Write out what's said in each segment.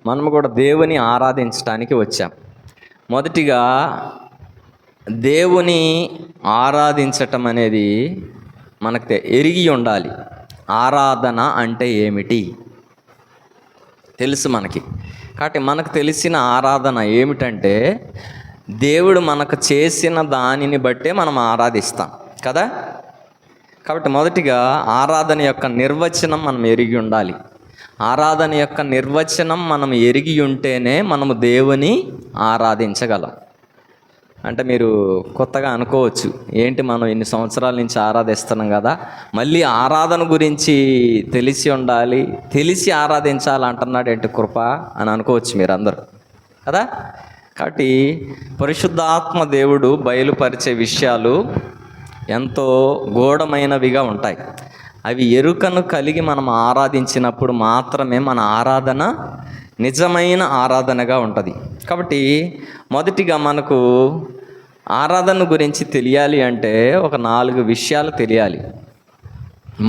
మనము కూడా దేవుని ఆరాధించడానికి వచ్చాం. మొదటిగా దేవుని ఆరాధించటం అనేది మనకు ఎరిగి ఉండాలి. ఆరాధన అంటే ఏమిటి తెలుసు మనకి. కాబట్టి మనకు తెలిసిన ఆరాధన ఏమిటంటే దేవుడు మనకు చేసిన దానిని బట్టే మనం ఆరాధిస్తాం కదా. కాబట్టి మొదటిగా ఆరాధన యొక్క నిర్వచనం మనం ఎరిగి ఉండాలి. ఆరాధన యొక్క నిర్వచనం మనం ఎరిగి ఉంటేనే మనము దేవుని ఆరాధించగలం. అంటే మీరు కొత్తగా అనుకోవచ్చు, ఏంటి మనం ఇన్ని సంవత్సరాల నుంచి ఆరాధిస్తున్నాం కదా, మళ్ళీ ఆరాధన గురించి తెలిసి ఉండాలి, తెలిసి ఆరాధించాలి అంటున్నాడు ఏంటి కృప అని అనుకోవచ్చు మీరందరూ కదా. కాబట్టి పరిశుద్ధాత్మ దేవుడు బయలుపరిచే విషయాలు ఎంతో గూఢమైనవిగా ఉంటాయి. అవి ఎరుకను కలిగి మనం ఆరాధించినప్పుడు మాత్రమే మన ఆరాధన నిజమైన ఆరాధనగా ఉంటుంది. కాబట్టి మొదటిగా మనకు ఆరాధన గురించి తెలియాలి అంటే ఒక 4 విషయాలు తెలియాలి.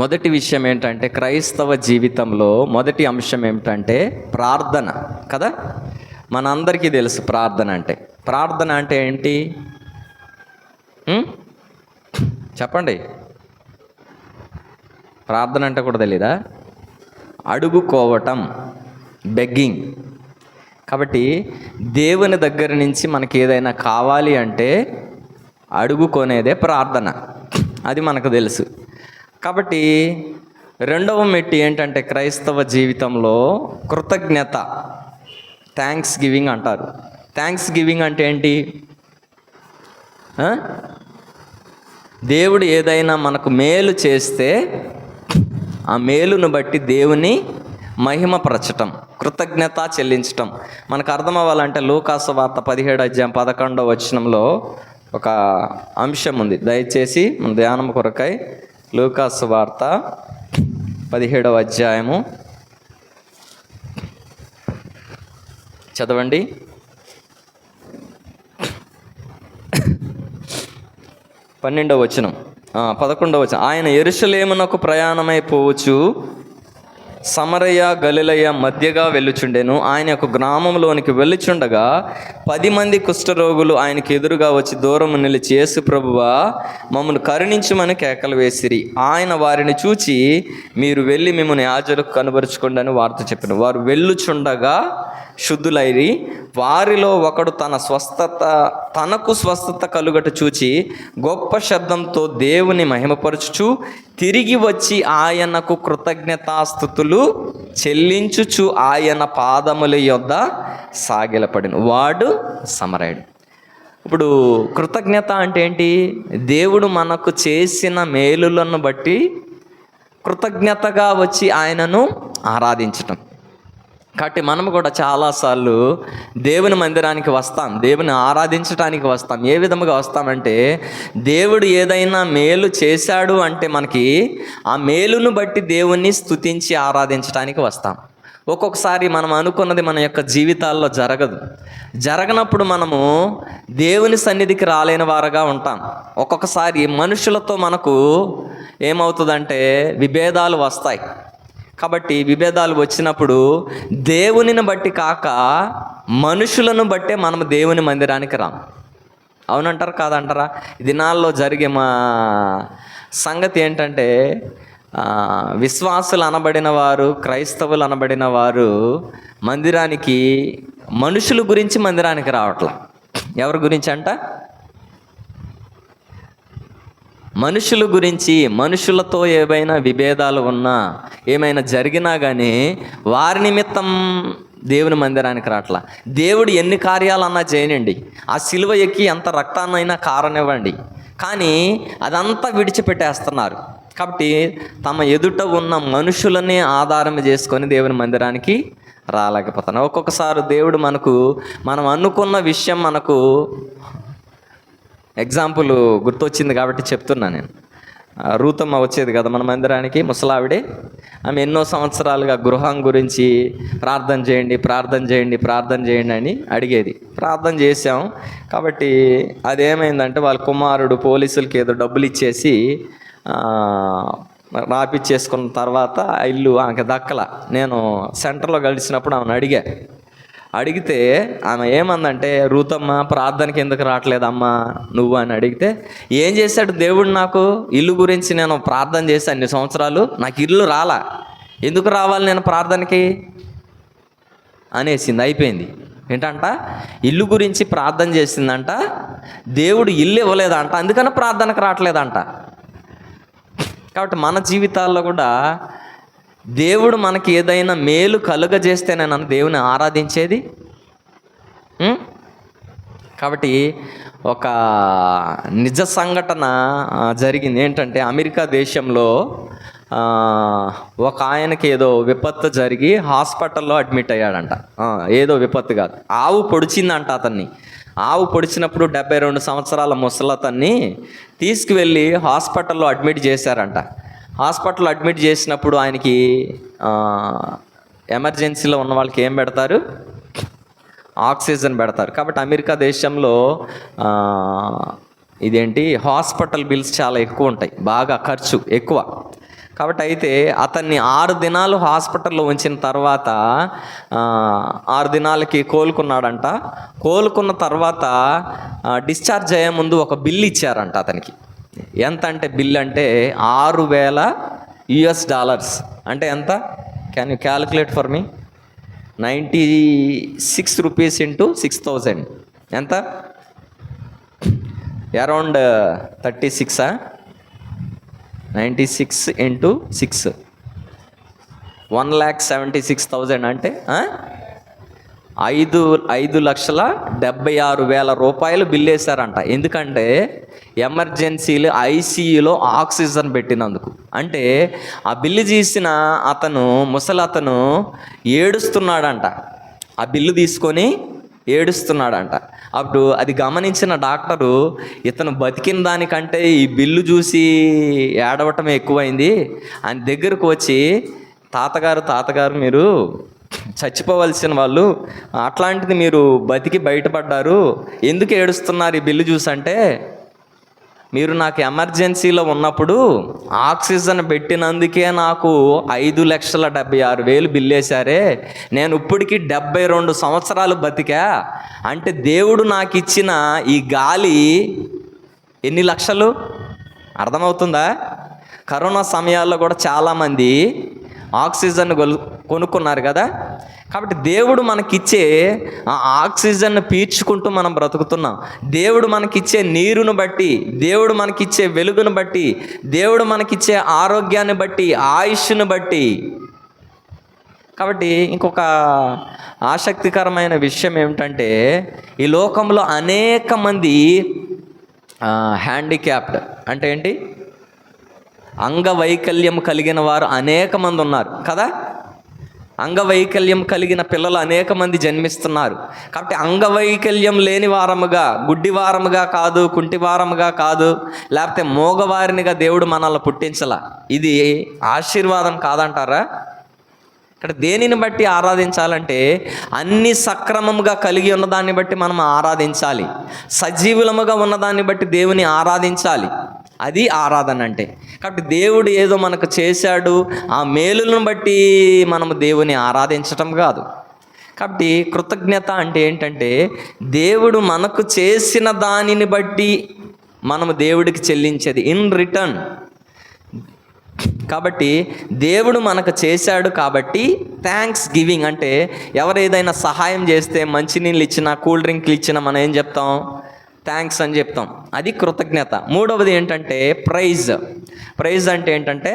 మొదటి విషయం ఏంటంటే క్రైస్తవ జీవితంలో మొదటి అంశం ఏమిటంటే ప్రార్థన కదా. మనందరికీ తెలుసు ప్రార్థన అంటే ఏంటి చెప్పండి. ప్రార్థన అంటే కూడా తెలీదా? అడుగుకోవటం, బెగ్గింగ్. కాబట్టి దేవుని దగ్గర నుంచి మనకి ఏదైనా కావాలి అంటే అడుగుకొనేదే ప్రార్థన, అది మనకు తెలుసు. కాబట్టి రెండవ మెట్టు ఏంటంటే క్రైస్తవ జీవితంలో కృతజ్ఞత, థ్యాంక్స్ గివింగ్ అంటారు. థ్యాంక్స్ గివింగ్ అంటే ఏంటి? దేవుడు ఏదైనా మనకు మేలు చేస్తే ఆ మేలును బట్టి దేవుని మహిమపరచటం, కృతజ్ఞత చెల్లించటం. మనకు అర్థం అవ్వాలంటే లూకాసు వార్త 17:11 ఒక అంశం ఉంది. దయచేసి మన ధ్యానం కొరకై లూకాసు వార్త 17 చదవండి. 11 ఆయన యెరూషలేమునకు ప్రయాణమైపోవచ్చు సమరయ గలిలయ మధ్యగా వెళ్ళుచుండెను. ఆయన ఒక గ్రామంలోనికి వెళ్ళుచుండగా 10 మంది కుష్ఠరోగులు ఆయనకి ఎదురుగా వచ్చి దూరము నిలిచి, యేసు ప్రభువా మమ్మల్ని కరుణించుమని కేకలు వేసిరి. ఆయన వారిని చూచి, మీరు వెళ్ళి మిమ్మల్ని యాజకులకు కనబరుచుకోండి అని వార్త చెప్పాను. వారు వెళ్ళుచుండగా శుద్ధులైరి. వారిలో ఒకడు తనకు స్వస్థత కలుగట చూచి గొప్ప శబ్దంతో దేవుని మహిమపరచుచు తిరిగి వచ్చి ఆయనకు కృతజ్ఞతాస్తుతులు చెల్లించుచు ఆయన పాదముల యొద్ద సాగిలపడిన వాడు సమరయుడు. ఇప్పుడు కృతజ్ఞత అంటే ఏంటి? దేవుడు మనకు చేసిన మేలులను బట్టి కృతజ్ఞతగా వచ్చి ఆయనను ఆరాధించటం. కాబట్టి మనము కూడా చాలాసార్లు దేవుని మందిరానికి వస్తాం, దేవుని ఆరాధించడానికి వస్తాం. ఏ విధముగా వస్తామంటే దేవుడు ఏదైనా మేలు చేశాడు అంటే మనకి ఆ మేలును బట్టి దేవుణ్ణి స్తుతించి ఆరాధించడానికి వస్తాం. ఒక్కొక్కసారి మనం అనుకున్నది మన యొక్క జీవితాల్లో జరగనప్పుడు మనము దేవుని సన్నిధికి రాలేని వారుగా ఉంటాం. ఒక్కొక్కసారి మనుషులతో మనకు ఏమవుతుందంటే విభేదాలు వస్తాయి. కాబట్టి విభేదాలు వచ్చినప్పుడు దేవునిని బట్టి కాక మనుషులను బట్టే మనము దేవుని మందిరానికి రాం. అవునంటారా కాదంటారా? ఈ దినాల్లో జరిగే మా సంగతి ఏంటంటే విశ్వాసులు అనబడిన వారు, క్రైస్తవులు అనబడిన వారు మందిరానికి మనుషుల గురించి మందిరానికి రావట్లా. ఎవరి గురించి అంట? మనుషుల గురించి. మనుషులతో ఏవైనా విభేదాలు ఉన్నా, ఏమైనా జరిగినా కానీ వారి నిమిత్తం దేవుని మందిరానికి రావట్లా. దేవుడు ఎన్ని కార్యాలన్నా చేయనండి, ఆ సిలువ ఎక్కి ఎంత రక్తాన్నైనా కారనివ్వండి, కానీ అదంతా విడిచిపెట్టేస్తున్నారు. కాబట్టి తమ ఎదుట ఉన్న మనుషులనే ఆధారం చేసుకొని దేవుని మందిరానికి రాలేకపోతున్నారు. ఒక్కొక్కసారి దేవుడు మనం అనుకున్న విషయం మనకు ఎగ్జాంపుల్ గుర్తొచ్చింది కాబట్టి చెప్తున్నా నేను. రూతమ్మ వచ్చేది కదా మన మందిరానికి, ముసలావిడే. ఆమె ఎన్నో సంవత్సరాలుగా గృహం గురించి ప్రార్థన చేయండి అని అడిగేది. ప్రార్థన చేశాం. కాబట్టి అదేమైందంటే వాళ్ళ కుమారుడు పోలీసులకి ఏదో డబ్బులు ఇచ్చేసి రాపిచ్చేసుకున్న తర్వాత ఆ ఇల్లు ఆమెకు దక్కల. నేను సెంటర్లో కలిసినప్పుడు ఆమెను అడిగా, అడిగితే ఆమె ఏమందంటే, రూతమ్మ ప్రార్థనకి ఎందుకు రావట్లేదమ్మా నువ్వు అని అడిగితే, ఏం చేశాడు దేవుడు నాకు? ఇల్లు గురించి నేను ప్రార్థన చేసి అన్ని సంవత్సరాలు నాకు ఇల్లు రాలా, ఎందుకు రావాలి నేను ప్రార్థనకి అనేసింది. అయిపోయింది. ఏంటంట, ఇల్లు గురించి ప్రార్థన చేసిందంట, దేవుడు ఇల్లు ఇవ్వలేదంట, అందుకని ప్రార్థనకు రావట్లేదంట. కాబట్టి మన జీవితాల్లో కూడా దేవుడు మనకి ఏదైనా మేలు కలుగజేస్తేనే నన్ను దేవుని ఆరాధించేది. కాబట్టి ఒక నిజ సంఘటన జరిగింది. ఏంటంటే, అమెరికా దేశంలో ఒక ఆయనకి ఏదో విపత్తు జరిగి హాస్పిటల్లో అడ్మిట్ అయ్యాడంట. ఏదో విపత్తు కాదు, ఆవు పొడిచిందంట అతన్ని. ఆవు పొడిచినప్పుడు 72 సంవత్సరాల ముసలతన్ని తీసుకువెళ్ళి హాస్పిటల్లో అడ్మిట్ చేశారంట. హాస్పిటల్లో అడ్మిట్ చేసినప్పుడు ఆయనకి ఎమర్జెన్సీలో ఉన్న వాళ్ళకి ఏం పెడతారు? ఆక్సిజన్ పెడతారు. కాబట్టి అమెరికా దేశంలో ఇదేంటి హాస్పిటల్ బిల్స్ చాలా ఎక్కువ ఉంటాయి, బాగా ఖర్చు ఎక్కువ. కాబట్టి అయితే అతన్ని 6 దినాలు హాస్పిటల్లో ఉంచిన తర్వాత 6 దినాలకి కోలుకున్నాడంట. కోలుకున్న తర్వాత డిశ్చార్జ్ అయ్యే ముందు ఒక బిల్ ఇచ్చారంట అతనికి. ఎంత అంటే బిల్ అంటే $6,000 అంటే ఎంత? Can you calculate for me? 96 rupees into 6,000 ఎంత? అరౌండ్ 36. 96 ఇంటూ 6 1,76,000 అంటే 5,76,000 రూపాయలు బిల్లు వేశారంట. ఎందుకంటే ఎమర్జెన్సీలు ఐసీయూలో ఆక్సిజన్ పెట్టినందుకు. అంటే ఆ బిల్లు తీసిన ముసలి అతను ఏడుస్తున్నాడంట. ఆ బిల్లు తీసుకొని ఏడుస్తున్నాడంట. అప్పుడు అది గమనించిన డాక్టరు, ఇతను బతికిన దానికంటే ఈ బిల్లు చూసి ఏడవటమే ఎక్కువైంది అని దగ్గరకు వచ్చి, తాతగారు మీరు చచ్చిపోవలసిన వాళ్ళు, అట్లాంటిది మీరు బతికి బయటపడ్డారు, ఎందుకు ఏడుస్తున్నారు ఈ బిల్లు చూసి అంటే, మీరు నాకు ఎమర్జెన్సీలో ఉన్నప్పుడు ఆక్సిజన్ పెట్టినందుకే నాకు 5,76,000 బిల్లు వేశారే, నేను ఇప్పటికీ 72 సంవత్సరాలు బతికా అంటే దేవుడు నాకు ఇచ్చిన ఈ గాలి ఎన్ని లక్షలు? అర్థమవుతుందా? కరోనా సమయాల్లో కూడా చాలామంది ఆక్సిజన్ కొనుక్కున్నారు కదా. కాబట్టి దేవుడు మనకిచ్చే ఆ ఆక్సిజన్ పీల్చుకుంటూ మనం బ్రతుకుతున్నాం. దేవుడు మనకిచ్చే నీరును బట్టి, దేవుడు మనకిచ్చే వెలుగును బట్టి, దేవుడు మనకిచ్చే ఆరోగ్యాన్ని బట్టి, ఆయుష్ను బట్టి. కాబట్టి ఇంకొక ఆసక్తికరమైన విషయం ఏమిటంటే, ఈ లోకంలో అనేక మంది హ్యాండిక్యాప్డ్ అంటే ఏంటి, అంగవైకల్యం కలిగిన వారు అనేక మంది ఉన్నారు కదా. అంగవైకల్యం కలిగిన పిల్లలు అనేక మంది జన్మిస్తున్నారు. కాబట్టి అంగవైకల్యం లేని వారముగా, గుడ్డివారముగా కాదు, కుంటివారముగా కాదు, లేకపోతే మోగవారినిగా దేవుడు మనల్ని పుట్టించలా. ఇది ఆశీర్వాదం కాదంటారా? ఇక్కడ దేనిని బట్టి ఆరాధించాలంటే, అన్ని సక్రమముగా కలిగి ఉన్నదాన్ని బట్టి మనం ఆరాధించాలి. సజీవులముగా ఉన్నదాన్ని బట్టి దేవుని ఆరాధించాలి. అది ఆరాధన అంటే. కాబట్టి దేవుడు ఏదో మనకు చేశాడు, ఆ మేలులను బట్టి మనము దేవుని ఆరాధించటం కాదు. కాబట్టి కృతజ్ఞత అంటే ఏంటంటే, దేవుడు మనకు చేసిన దానిని బట్టి మనము దేవుడికి చెల్లించేది ఇన్ రిటర్న్. కాబట్టి దేవుడు మనకు చేశాడు కాబట్టి థ్యాంక్స్ గివింగ్ అంటే, ఎవరు ఏదైనా సహాయం చేస్తే, మంచినీళ్ళు ఇచ్చినా, కూల్ డ్రింక్లు ఇచ్చినా మనం ఏం చెప్తాం? థ్యాంక్స్ అని చెప్తాం. అది కృతజ్ఞత. మూడవది ఏంటంటే ప్రైజ్ అంటే ఏంటంటే,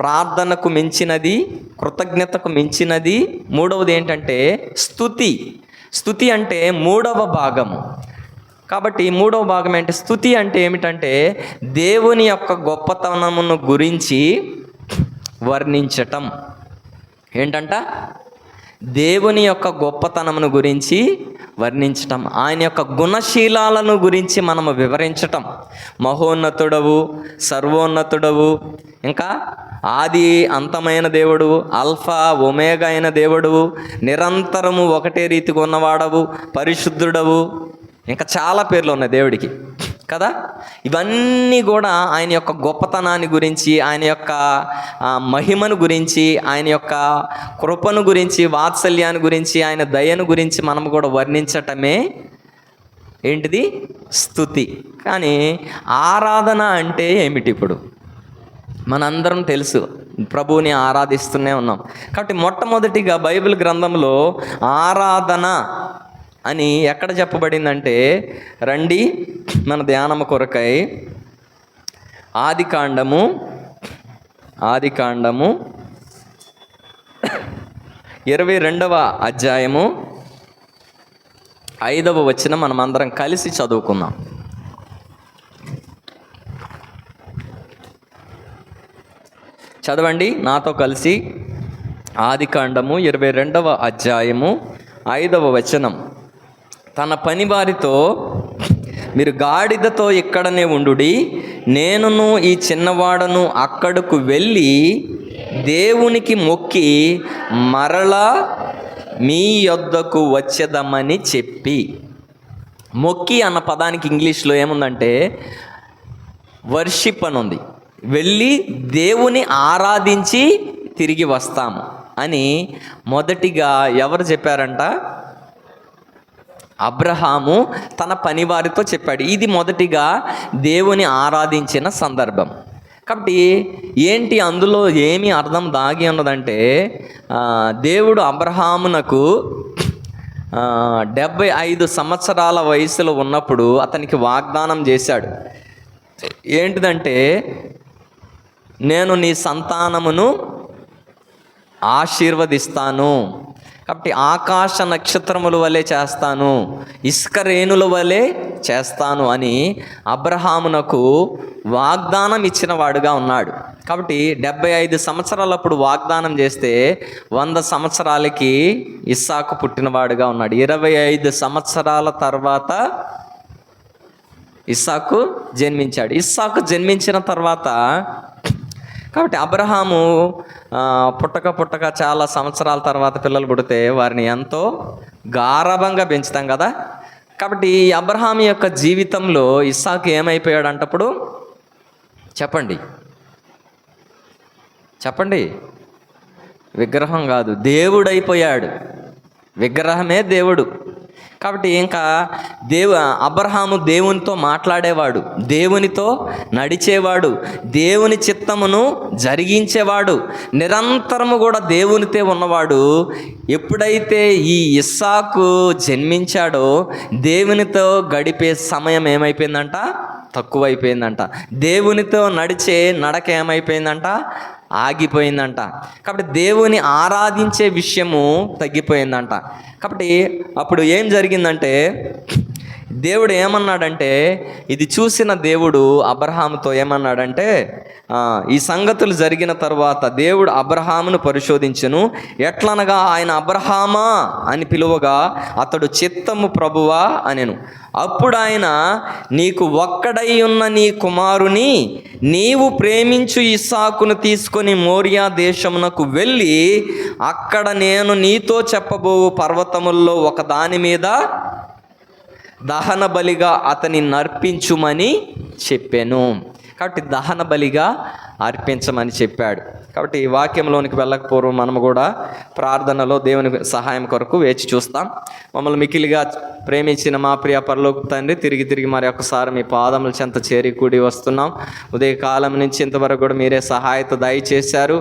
ప్రార్థనకు మించినది, కృతజ్ఞతకు మించినది. మూడవది ఏంటంటే స్తుతి అంటే మూడవ భాగము. కాబట్టి మూడవ భాగం ఏంటి? స్తుతి అంటే ఏమిటంటే, దేవుని యొక్క గొప్పతనమును గురించి వర్ణించటం. ఏంటంట? దేవుని యొక్క గొప్పతనమును గురించి వర్ణించటం, ఆయన యొక్క గుణశీలాలను గురించి మనము వివరించటం. మహోన్నతుడవు, సర్వోన్నతుడవు, ఇంకా ఆది అంతమైన దేవుడు, ఆల్ఫా ఒమేగా అయిన దేవుడు, నిరంతరము ఒకటే రీతిగా ఉన్నవాడవు, పరిశుద్ధుడవు, ఇంకా చాలా పేర్లు ఉన్నాయి దేవుడికి. కదా. ఇవన్నీ కూడా ఆయన యొక్క గొప్పతనాన్ని గురించి, ఆయన యొక్క మహిమను గురించి, ఆయన యొక్క కృపను గురించి, వాత్సల్యాన్ని గురించి, ఆయన దయను గురించి మనం కూడా వర్ణించటమే ఏంటిది? స్తుతి. కానీ ఆరాధన అంటే ఏమిటి? ఇప్పుడు మనందరం తెలుసు, ప్రభువుని ఆరాధిస్తూనే ఉన్నాం. కాబట్టి మొట్టమొదటిగా బైబిల్ గ్రంథంలో ఆరాధన అని ఎక్కడ చెప్పబడిందంటే, రండి మన ధ్యానము కొరకై ఆదికాండము 22వ అధ్యాయము 5వ వచనం మనమందరం కలిసి చదువుకుందాం. చదవండి నాతో కలిసి. ఆదికాండము 22వ అధ్యాయము 5వ వచనం. తన పని వారితో, మీరు గాడిదతో ఇక్కడనే ఉండుడి, నేనును ఈ చిన్నవాడను అక్కడకు వెళ్ళి దేవునికి మొక్కి మరలా మీ యొద్దకు వచ్చేదమని చెప్పి. మొక్కి అన్న పదానికి ఇంగ్లీష్లో ఏముందంటే వర్షిప్ అని ఉంది. వెళ్ళి దేవుని ఆరాధించి తిరిగి వస్తాము అని మొదటిగా ఎవరు చెప్పారంట? అబ్రహాము తన పనివారితో చెప్పాడు. ఇది మొదటిగా దేవుని ఆరాధించిన సందర్భం. కాబట్టి ఏంటి అందులో ఏమి అర్థం దాగి ఉన్నదంటే, దేవుడు అబ్రహామునకు 75 సంవత్సరాల వయసులో ఉన్నప్పుడు అతనికి వాగ్దానం చేశాడు. ఏంటిదంటే, నేను నీ సంతానమును ఆశీర్వదిస్తాను, కాబట్టి ఆకాశ నక్షత్రముల వలె చేస్తాను, ఇసుక రేణుల వలె చేస్తాను అని అబ్రహామునకు వాగ్దానం ఇచ్చిన వాడుగా ఉన్నాడు. కాబట్టి 75 సంవత్సరాలప్పుడు వాగ్దానం చేస్తే 100 సంవత్సరాలకి ఇస్సాకు పుట్టినవాడుగా ఉన్నాడు. 25 సంవత్సరాల తర్వాత ఇస్సాకు జన్మించాడు. ఇస్సాకు జన్మించిన తర్వాత కాబట్టి అబ్రహాము పుట్టక చాలా సంవత్సరాల తర్వాత పిల్లలు పుడితే వారిని ఎంతో గారాబంగా పెంచుతాం కదా. కాబట్టి ఈ అబ్రహాం యొక్క జీవితంలో ఇస్సాకు ఏమైపోయాడు అంటప్పుడు చెప్పండి. విగ్రహం కాదు, దేవుడైపోయాడు. విగ్రహమే దేవుడు. కాబట్టి ఇంకా అబ్రహాము దేవునితో మాట్లాడేవాడు, దేవునితో నడిచేవాడు, దేవుని చిత్తమును జరిగించేవాడు, నిరంతరము కూడా దేవునితో ఉన్నవాడు. ఎప్పుడైతే ఈ ఇస్సాకు జన్మించాడో దేవునితో గడిపే సమయం ఏమైపోయిందంట? తక్కువైపోయిందంట. దేవునితో నడిచే నడక ఏమైపోయిందంట? ఆగిపోయిందంట. కాబట్టి దేవుని ఆరాధించే విషయము తగ్గిపోయిందంట. కాబట్టి అప్పుడు ఏం జరిగిందంటే, దేవుడు ఏమన్నాడంటే, ఇది చూసిన దేవుడు అబ్రహాముతో ఏమన్నాడంటే, ఈ సంగతులు జరిగిన తర్వాత దేవుడు అబ్రహామును పరిశోధించెను. ఎట్లనగా ఆయన అబ్రహామా అని పిలువగా అతడు చిత్తము ప్రభువా అనెను. అప్పుడు ఆయన, నీకు ఒక్కడై ఉన్న నీ కుమారుని నీవు ప్రేమించు ఇస్సాకును తీసుకొని మోరియా దేశమునకు వెళ్ళి అక్కడ నేను నీతో చెప్పబోవు పర్వతముల్లో ఒక దాని మీద దహన బలిగా అతని నర్పించుమని చెప్పాను. కాబట్టి దహన బలిగా అర్పించమని చెప్పాడు. కాబట్టి ఈ వాక్యంలోనికి వెళ్ళకపోవడం మనము కూడా ప్రార్థనలో దేవుని సహాయం కొరకు వేచి చూస్తాం. మమ్మల్ని మికిలిగా ప్రేమించిన మా ప్రియ పరలోక తండ్రి, తిరిగి మరి ఒకసారి మీ పాదముల చెంత చేరి కూడి వస్తున్నాం. ఉదయకాలం నుంచి ఇంతవరకు కూడా మీరే సహాయత దయచేశారు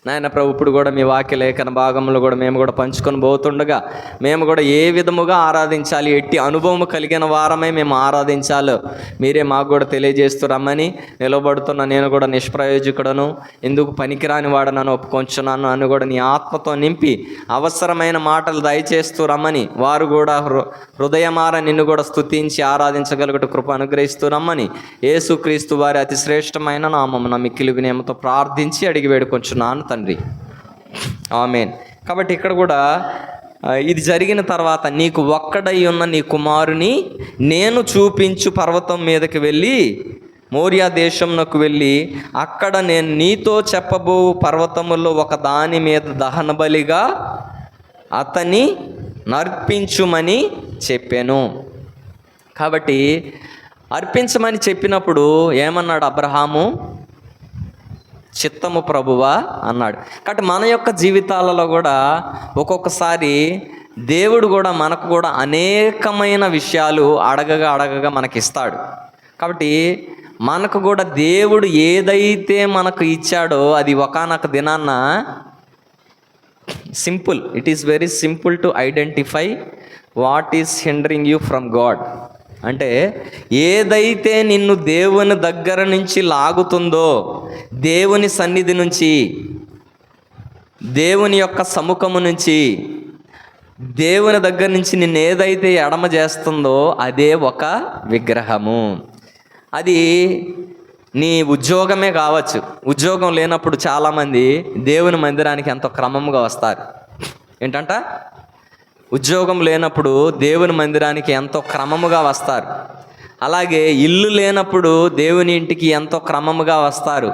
నాయన ప్రభు. ఇప్పుడు కూడా మీ వాక్య లేఖన భాగంలో కూడా మేము కూడా పంచుకొని పోతుండగా మేము కూడా ఏ విధముగా ఆరాధించాలి, ఎట్టి అనుభవం కలిగిన వారమే మేము ఆరాధించాలో మీరే మాకు కూడా తెలియజేస్తూ రమ్మని, నిలబడుతున్న నేను కూడా నిష్ప్రయోజకుడను, ఎందుకు పనికిరాని వాడనని ఒప్పుకొంచున్నాను అని కూడా నీ ఆత్మతో నింపి అవసరమైన మాటలు దయచేస్తూ రమ్మని, వారు కూడా హృదయమార నిన్ను కూడా స్తుతించి ఆరాధించగలుగుట కృప అనుగ్రహిస్తూ రమ్మని యేసుక్రీస్తు వారి అతి శ్రేష్టమైన నామమున మిక్కిలి వినయముతో ప్రార్థించి అడిగి వేడుకొంచున్నాను తండ్రి, ఆమేన్. కాబట్టి ఇక్కడ కూడా ఇది జరిగిన తర్వాత, నీకు ఒక్కడై ఉన్న నీ కుమారుని నేను చూపించు పర్వతం మీదకి వెళ్ళి మోరియా దేశంలోకి వెళ్ళి అక్కడ నేను నీతో చెప్పబో పర్వతముల్లో ఒక దాని మీద దహన బలిగా అతని నర్పించుమని చెప్పాను. కాబట్టి అర్పించమని చెప్పినప్పుడు ఏమన్నాడు అబ్రహాము? చిత్తము ప్రభువా అన్నాడు. కాబట్టి మన యొక్క జీవితాలలో కూడా ఒక్కొక్కసారి దేవుడు కూడా మనకు కూడా అనేకమైన విషయాలు అడగగా మనకిస్తాడు. కాబట్టి మనకు కూడా దేవుడు ఏదైతే మనకు ఇచ్చాడో అది ఒకానొక దినాన్న simple, it is very simple to identify what is hindering you from God. అంటే ఏదైతే నిన్ను దేవుని దగ్గర నుంచి లాగుతుందో, దేవుని సన్నిధి నుంచి, దేవుని యొక్క సముఖము నుంచి, దేవుని దగ్గర నుంచి నిన్ను ఏదైతే ఎడమ చేస్తుందో అదే ఒక విగ్రహము. అది నీ ఉద్యోగమే కావచ్చు. ఉద్యోగం లేనప్పుడు చాలామంది దేవుని మందిరానికి ఎంతో క్రమంగా వస్తారు. ఏంటంట? ఉద్యోగం లేనప్పుడు దేవుని మందిరానికి ఎంతో క్రమముగా వస్తారు. అలాగే ఇల్లు లేనప్పుడు దేవుని ఇంటికి ఎంతో క్రమముగా వస్తారు.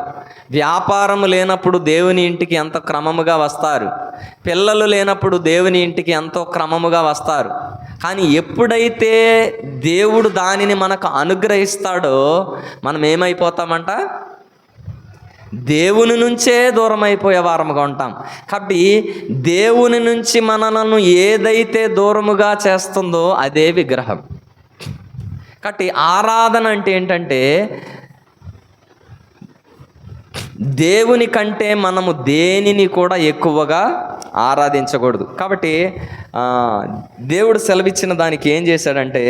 వ్యాపారం లేనప్పుడు దేవుని ఇంటికి ఎంతో క్రమముగా వస్తారు. పిల్లలు లేనప్పుడు దేవుని ఇంటికి ఎంతో క్రమముగా వస్తారు. కానీ ఎప్పుడైతే దేవుడు దానిని మనకు అనుగ్రహిస్తాడో మనం ఏమైపోతామంట? దేవుని నుంచే దూరం అయిపోయే వారముగా ఉంటాం. కాబట్టి దేవుని నుంచి మనలను ఏదైతే దూరముగా చేస్తుందో అదే విగ్రహం. కాబట్టి ఆరాధన అంటే ఏంటంటే దేవుని కంటే మనము దేనిని కూడా ఎక్కువగా ఆరాధించకూడదు. కాబట్టి దేవుడు సెలవిచ్చిన దానికి ఏం చేశాడంటే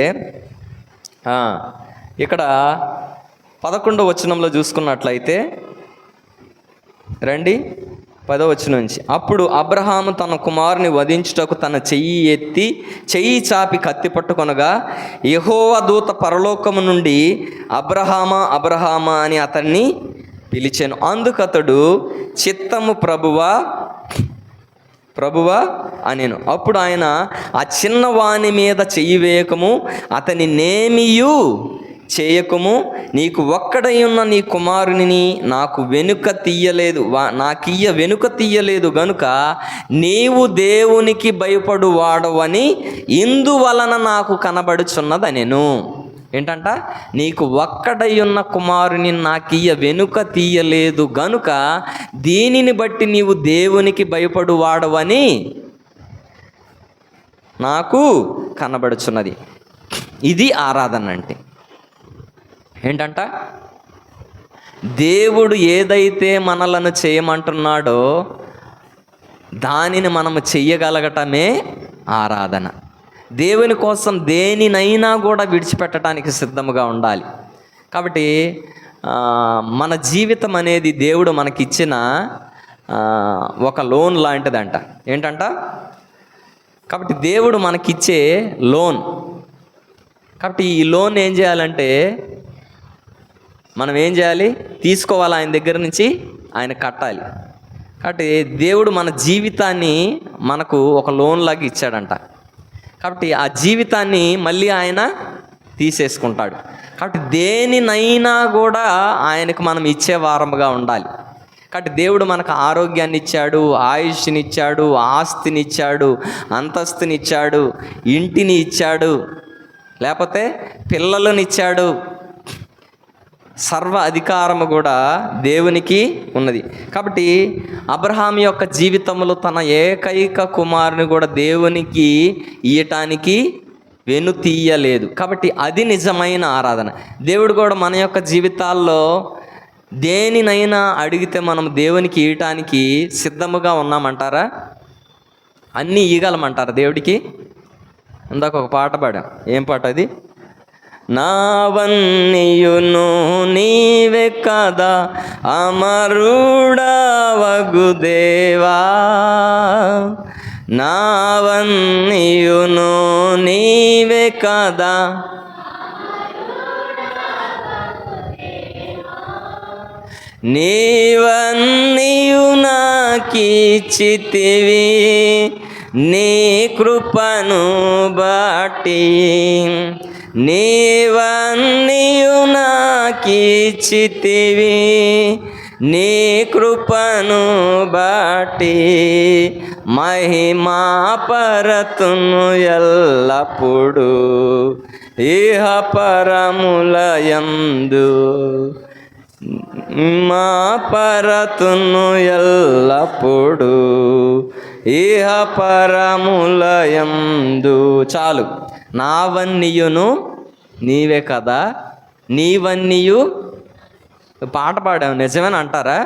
ఇక్కడ 11వ వచనంలో చూసుకున్నట్లయితే రండి, 10వ వచనం నుంచి. అప్పుడు అబ్రహాము తన కుమారుని వధించుటకు తన చెయ్యి చాపి కత్తి పట్టుకొనగా యెహోవా దూత పరలోకము నుండి అబ్రహామా అబ్రహామా అని అతన్ని పిలిచాను. అందుకతడు చిత్తము ప్రభువా ప్రభువా అనేను. అప్పుడు ఆయన ఆ చిన్నవాని మీద చెయ్యి వేయకము, అతని నేమియు చేయకము, నీకు ఒక్కడై ఉన్న నీ కుమారుని నాకు వెనుక తీయలేదు గనుక నీవు దేవునికి భయపడు వాడవని ఇందువలన నాకు కనబడుచున్నదనెను. ఏంటంట? నీకు ఒక్కడై ఉన్న కుమారుని నాకియ్య వెనుక తీయలేదు గనుక దీనిని బట్టి నీవు దేవునికి భయపడు వాడవని నాకు కనబడుచున్నది. ఇది ఆరాధన అంటే. ఏంటంట? దేవుడు ఏదైతే మనలను చేయమంటున్నాడో దానిని మనము చెయ్యగలగటమే ఆరాధన. దేవుని కోసం దేనినైనా కూడా విడిచిపెట్టడానికి సిద్ధముగా ఉండాలి. కాబట్టి మన జీవితం అనేది దేవుడు మనకిచ్చిన ఒక లోన్ లాంటిదంట. ఏంటంట? కాబట్టి దేవుడు మనకిచ్చే లోన్. కాబట్టి ఈ లోన్ ఏం చేయాలంటే మనం ఏం చేయాలి? తీసుకోవాలి, ఆయన దగ్గర నుంచి ఆయన కట్టాలి. కాబట్టి దేవుడు మన జీవితాన్ని మనకు ఒక లోన్ లాగా ఇచ్చాడంట. కాబట్టి ఆ జీవితాన్ని మళ్ళీ ఆయన తీసేసుకుంటాడు. కాబట్టి దేనినైనా కూడా ఆయనకు మనం ఇచ్చే వారముగా ఉండాలి. కాబట్టి దేవుడు మనకు ఆరోగ్యాన్ని ఇచ్చాడు, ఆయుష్ని ఇచ్చాడు, ఆస్తిని ఇచ్చాడు, అంతస్తుని ఇచ్చాడు, ఇంటిని ఇచ్చాడు, లేకపోతే పిల్లలను ఇచ్చాడు. సర్వ అధికారము కూడా దేవునికి ఉన్నది. కాబట్టి అబ్రహాం యొక్క జీవితంలో తన ఏకైక కుమారుని కూడా దేవునికి ఇయ్యటానికి వెనుతీయలేదు. కాబట్టి అది నిజమైన ఆరాధన. దేవుడు కూడా మన యొక్క జీవితాల్లో దేనినైనా అడిగితే మనం దేవునికి ఇయ్యటానికి సిద్ధముగా ఉన్నామంటారా? అన్నీ ఇయ్యగలమంటారా దేవుడికి? ఇందాక ఒక పాట పాడాం. ఏం పాట అది? నావన్నీయును నీవే కదా అమరుడవగు దేవా, నావన్నీయును నీవే కదా నీవన్నీయు నాకిచ్చితివి నీ కృపను బట్టి, నీవన్నీయు నాకిచ్చితివి నీ కృపను బట్టి, మహిమా పరతును ఎల్లప్పుడు ఇహ పరములయందు. మా పరతును ఎల్లప్పుడు ఇహ పరములయందు. చాలు. నావన్నీయును నీవే కదా, నీవన్నీయు. పాట పాడాము, నిజమేనా అంటారా?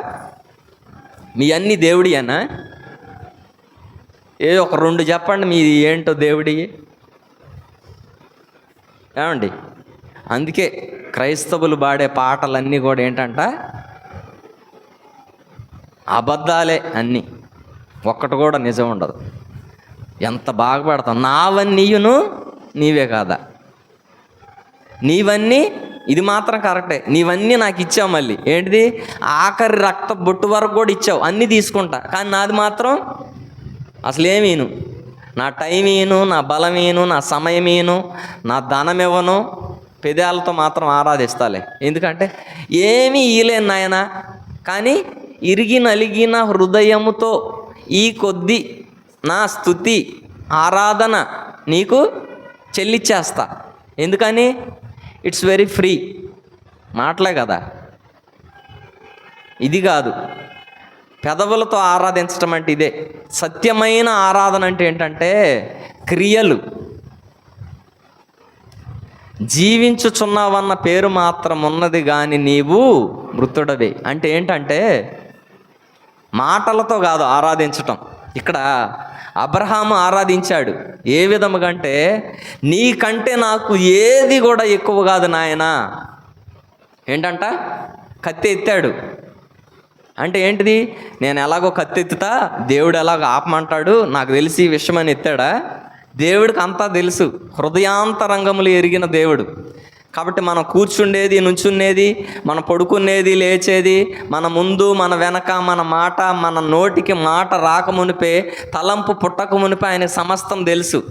మీ అన్ని దేవుడి అనా? ఏ ఒక రెండు చెప్పండి మీ ఏంటో దేవుడి. ఏమండి? అందుకే క్రైస్తవులు పాడే పాటలన్నీ కూడా ఏంటంట, అబద్ధాలే అన్నీ, ఒక్కటి కూడా నిజం ఉండదు. ఎంత బాగా పాడతాం. నావన్నీయును నీవే కాదా, నీవన్నీ, ఇది మాత్రం కరెక్టే, నీవన్నీ నాకు ఇచ్చావు. మళ్ళీ ఏంటిది, ఆఖరి రక్త బొట్టు వరకు కూడా ఇచ్చావు, అన్నీ తీసుకుంటా, కానీ నాది మాత్రం అసలేమీను. నా టైం ఈను, నా బలం ఈను, నా సమయం ఈను, నా ధనం ఇవ్వను, పెదాలతో మాత్రం ఆరాధిస్తాలే. ఎందుకంటే ఏమీ ఇయలేను నాయన, కానీ ఇరిగి నలిగిన హృదయముతో ఈ కొద్ది నా స్తుతి ఆరాధన నీకు చెల్లిచ్చేస్తా. ఎందుకని? It's very free. మాటలే కదా, ఇది కాదు. పెదవులతో ఆరాధించటం అంటే ఇదే. సత్యమైన ఆరాధన అంటే ఏంటంటే క్రియలు. జీవించుచున్నావన్న పేరు మాత్రం ఉన్నది కానీ నీవు మృతుడవే. అంటే ఏంటంటే మాటలతో కాదు ఆరాధించటం. ఇక్కడ అబ్రహాము ఆరాధించాడు ఏ విధముగా అంటే, నీకంటే నాకు ఏది కూడా ఎక్కువ కాదు నాయనా. ఏంటంట, కత్తి ఎత్తాడు. అంటే ఏంటిది, నేను ఎలాగో కత్తి ఎత్తుతా, దేవుడు ఎలాగో ఆపమంటాడు నాకు తెలిసి ఈ విషయం అని ఎత్తాడా? దేవుడికి అంతా తెలుసు, హృదయాంతరంగములు ఎరిగిన దేవుడు. కాబట్టి మనం కూర్చుండేది, నుంచునేది, మనం పడుకునేది, లేచేది, మన ముందు మన వెనక, మన మాట, మన నోటికి మాట రాకమునిపే, తలంపు పుట్టకమునిపే ఆయనకు సమస్తం తెలుసు.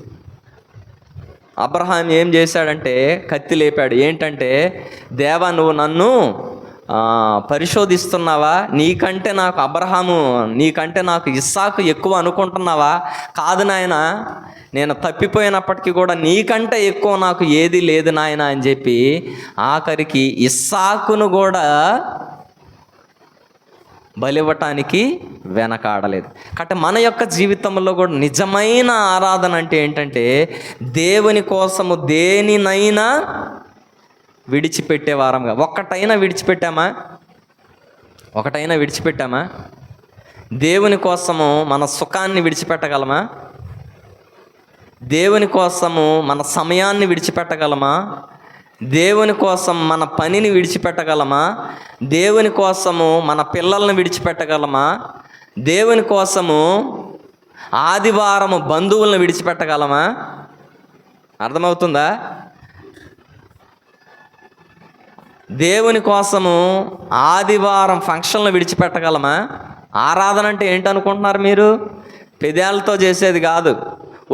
అబ్రహాం ఏం చేశాడంటే కత్తి లేపాడు. ఏంటంటే, దేవా నువ్వు నన్ను పరిశోధిస్తున్నావా? నీకంటే నాకు ఇస్సాకు ఎక్కువ అనుకుంటున్నావా? కాదు నాయన, నేను తప్పిపోయినప్పటికీ కూడా నీకంటే ఎక్కువ నాకు ఏది లేదు నాయన అని చెప్పి ఆఖరికి ఇస్సాకును కూడా బలివ్వటానికి వెనకాడలేదు. కాబట్టి మన యొక్క జీవితంలో కూడా నిజమైన ఆరాధన అంటే ఏంటంటే, దేవుని కోసము దేనినైనా విడిచిపెట్టే వారంగా. ఒకటైనా విడిచిపెట్టామా? దేవుని కోసము మన సుఖాన్ని విడిచిపెట్టగలమా? దేవుని కోసము మన సమయాన్ని విడిచిపెట్టగలమా? దేవుని కోసం మన పనిని విడిచిపెట్టగలమా? దేవుని కోసము మన పిల్లల్ని విడిచిపెట్టగలమా? దేవుని కోసము ఆదివారము బంధువులను విడిచిపెట్టగలమా? అర్థమవుతుందా? దేవుని కోసము ఆదివారం ఫంక్షన్లు విడిచిపెట్టగలమా? ఆరాధన అంటే ఏంటనుకుంటున్నారు మీరు? పెదాలతో చేసేది కాదు,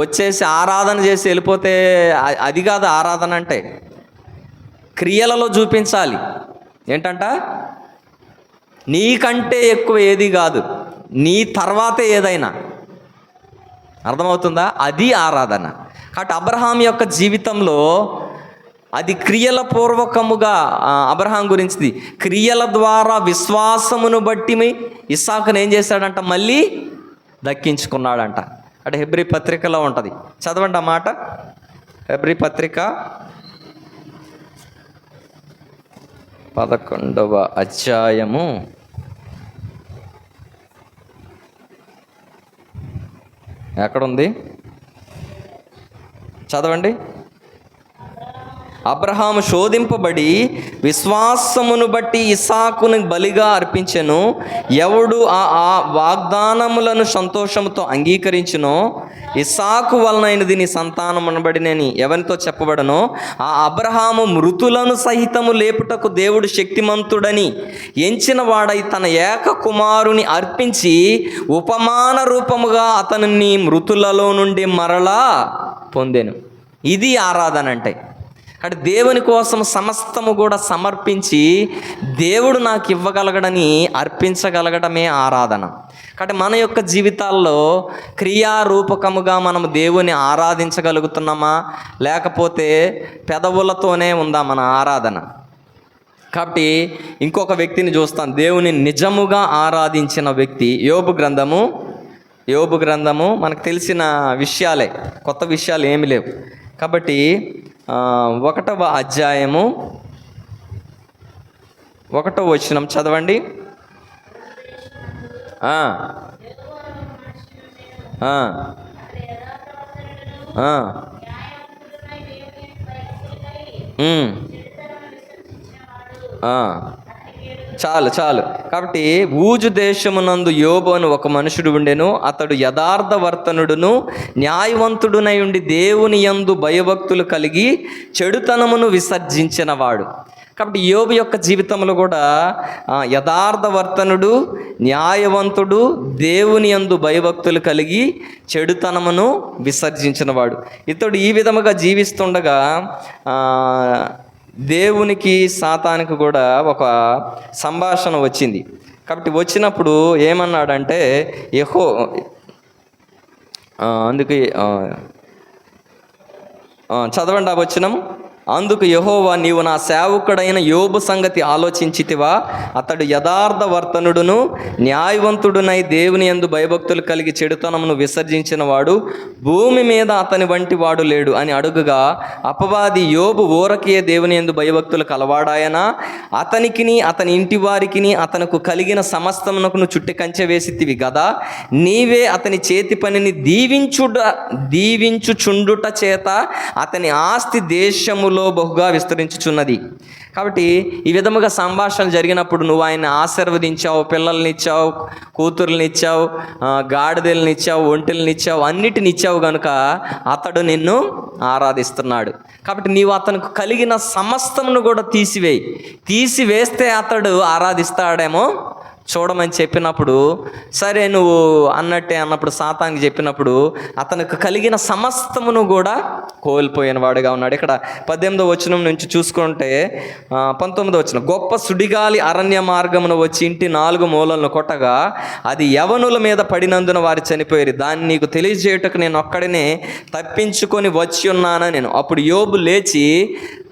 వచ్చేసి ఆరాధన చేసి వెళ్ళిపోతే అది కాదు ఆరాధన అంటే. క్రియలలో చూపించాలి. ఏంటంట, నీకంటే ఎక్కువ ఏది కాదు, నీ తర్వాతే ఏదైనా. అర్థమవుతుందా? అది ఆరాధన. కాబట్టి అబ్రహాం యొక్క జీవితంలో అది క్రియల పూర్వకముగా, అబ్రహాం గురించి క్రియల ద్వారా విశ్వాసమును బట్టి ఇస్సాకును ఏం చేశాడంట, మళ్ళీ దక్కించుకున్నాడంట. అంటే హెబ్రీ పత్రికలో ఉంటుంది, చదవండి ఆ మాట. హెబ్రీ పత్రిక 11వ అధ్యాయము 'ఎక్కడుంది చదవండి. అబ్రహాము శోధింపబడి విశ్వాసమును బట్టి ఇస్సాకును బలిగా అర్పించెను. ఎవడు ఆ వాగ్దానములను సంతోషముతో అంగీకరించునో, ఇస్సాకు వలనైనది నీ సంతానమునబడినని ఎవరితో చెప్పబడనో, ఆ అబ్రహాము మృతులను సహితము లేపుటకు దేవుడు శక్తిమంతుడని ఎంచిన వాడై తన ఏక కుమారుని అర్పించి ఉపమాన రూపముగా అతనిని మృతులలో నుండి మరలా పొందెను. ఇది ఆరాధన అంటే. కాబట్టి దేవుని కోసం సమస్తము కూడా సమర్పించి దేవుడు నాకు ఇవ్వగలగడని అర్పించగలగడమే ఆరాధన. కాబట్టి మన యొక్క జీవితాల్లో క్రియారూపకముగా మనం దేవుని ఆరాధించగలుగుతున్నామా, లేకపోతే పెదవులతోనే ఉందా మన ఆరాధన? కాబట్టి ఇంకొక వ్యక్తిని చూస్తాం, దేవుని నిజముగా ఆరాధించిన వ్యక్తి. యోబు గ్రంథము మనకు తెలిసిన విషయాలే, కొత్త విషయాలు ఏమి లేవు. కాబట్టి 1వ అధ్యాయము 1వ వచనం చదవండి. చాలు. కాబట్టి ఊజు దేశమునందు యోబు అని ఒక మనుషుడు ఉండెను. అతడు యథార్థవర్తనుడును న్యాయవంతుడునై ఉండి దేవుని యందు భయభక్తులు కలిగి చెడుతనమును విసర్జించినవాడు. కాబట్టి యోబు యొక్క జీవితంలో కూడా యథార్థవర్తనుడు, న్యాయవంతుడు, దేవుని యందు భయభక్తులు కలిగి చెడుతనమును విసర్జించినవాడు. ఇతడు ఈ విధముగా జీవిస్తుండగా దేవునికి సాతానికి కూడా ఒక సంభాషణ వచ్చింది. కాబట్టి వచ్చినప్పుడు ఏమన్నాడంటే, అందుకే చదవండి ఆ వచనం. అందుకు యెహోవా, నీవు నా సేవకుడైన యోబు సంగతి ఆలోచించితివా? అతడు యథార్థవర్తనుడును న్యాయవంతుడునై దేవుని యందు భయభక్తులు కలిగి చెడుతనమును విసర్జించిన వాడు భూమి మీద అతని వంటి వాడు లేడు అని అడుగుగా, అపవాది, యోబు ఊరకే దేవుని యందు భయభక్తులు కలవాడాయనా? అతనికిని అతని ఇంటి వారికిని అతనుకు కలిగిన సమస్తమునకును చుట్టి కంచె వేసితివి గదా? నీవే అతని చేతి పనిని దీవించుచుండుట చేత అతని ఆస్తి దేశములో బహుగా విస్తరించుచున్నది. కాబట్టి ఈ విధముగా సంభాషణ జరిగినప్పుడు నువ్వు ఆయన ఆశీర్వదించావు, పిల్లల్ని ఇచ్చావు, కూతుర్ని ఇచ్చావు, గాడిదల్ని ఇచ్చావు, ఒంటెల్ని ఇచ్చావు, అన్నిటిని ఇచ్చావు కనుక అతడు నిన్ను ఆరాధిస్తున్నాడు. కాబట్టి నీవు అతనికి కలిగిన సమస్తమును కూడా తీసివేస్తే అతడు ఆరాధిస్తాడేమో చూడమని చెప్పినప్పుడు, సరే నువ్వు అన్నప్పుడు సాతానికి చెప్పినప్పుడు అతనికి కలిగిన సమస్తమును కూడా కోల్పోయిన వాడుగా ఉన్నాడు. ఇక్కడ 18వ వచనం నుంచి చూసుకుంటే 19వ వచనం, గొప్ప సుడిగాలి అరణ్య మార్గమున వచ్చి ఇంటి 4 మూలలను కొట్టగా అది యవనుల మీద పడినందున వారు చనిపోయారు. దాన్ని నీకు తెలియజేయుటకు నేను ఒక్కడినే తప్పించుకొని వచ్చి ఉన్నాను నేను. అప్పుడు యోబు లేచి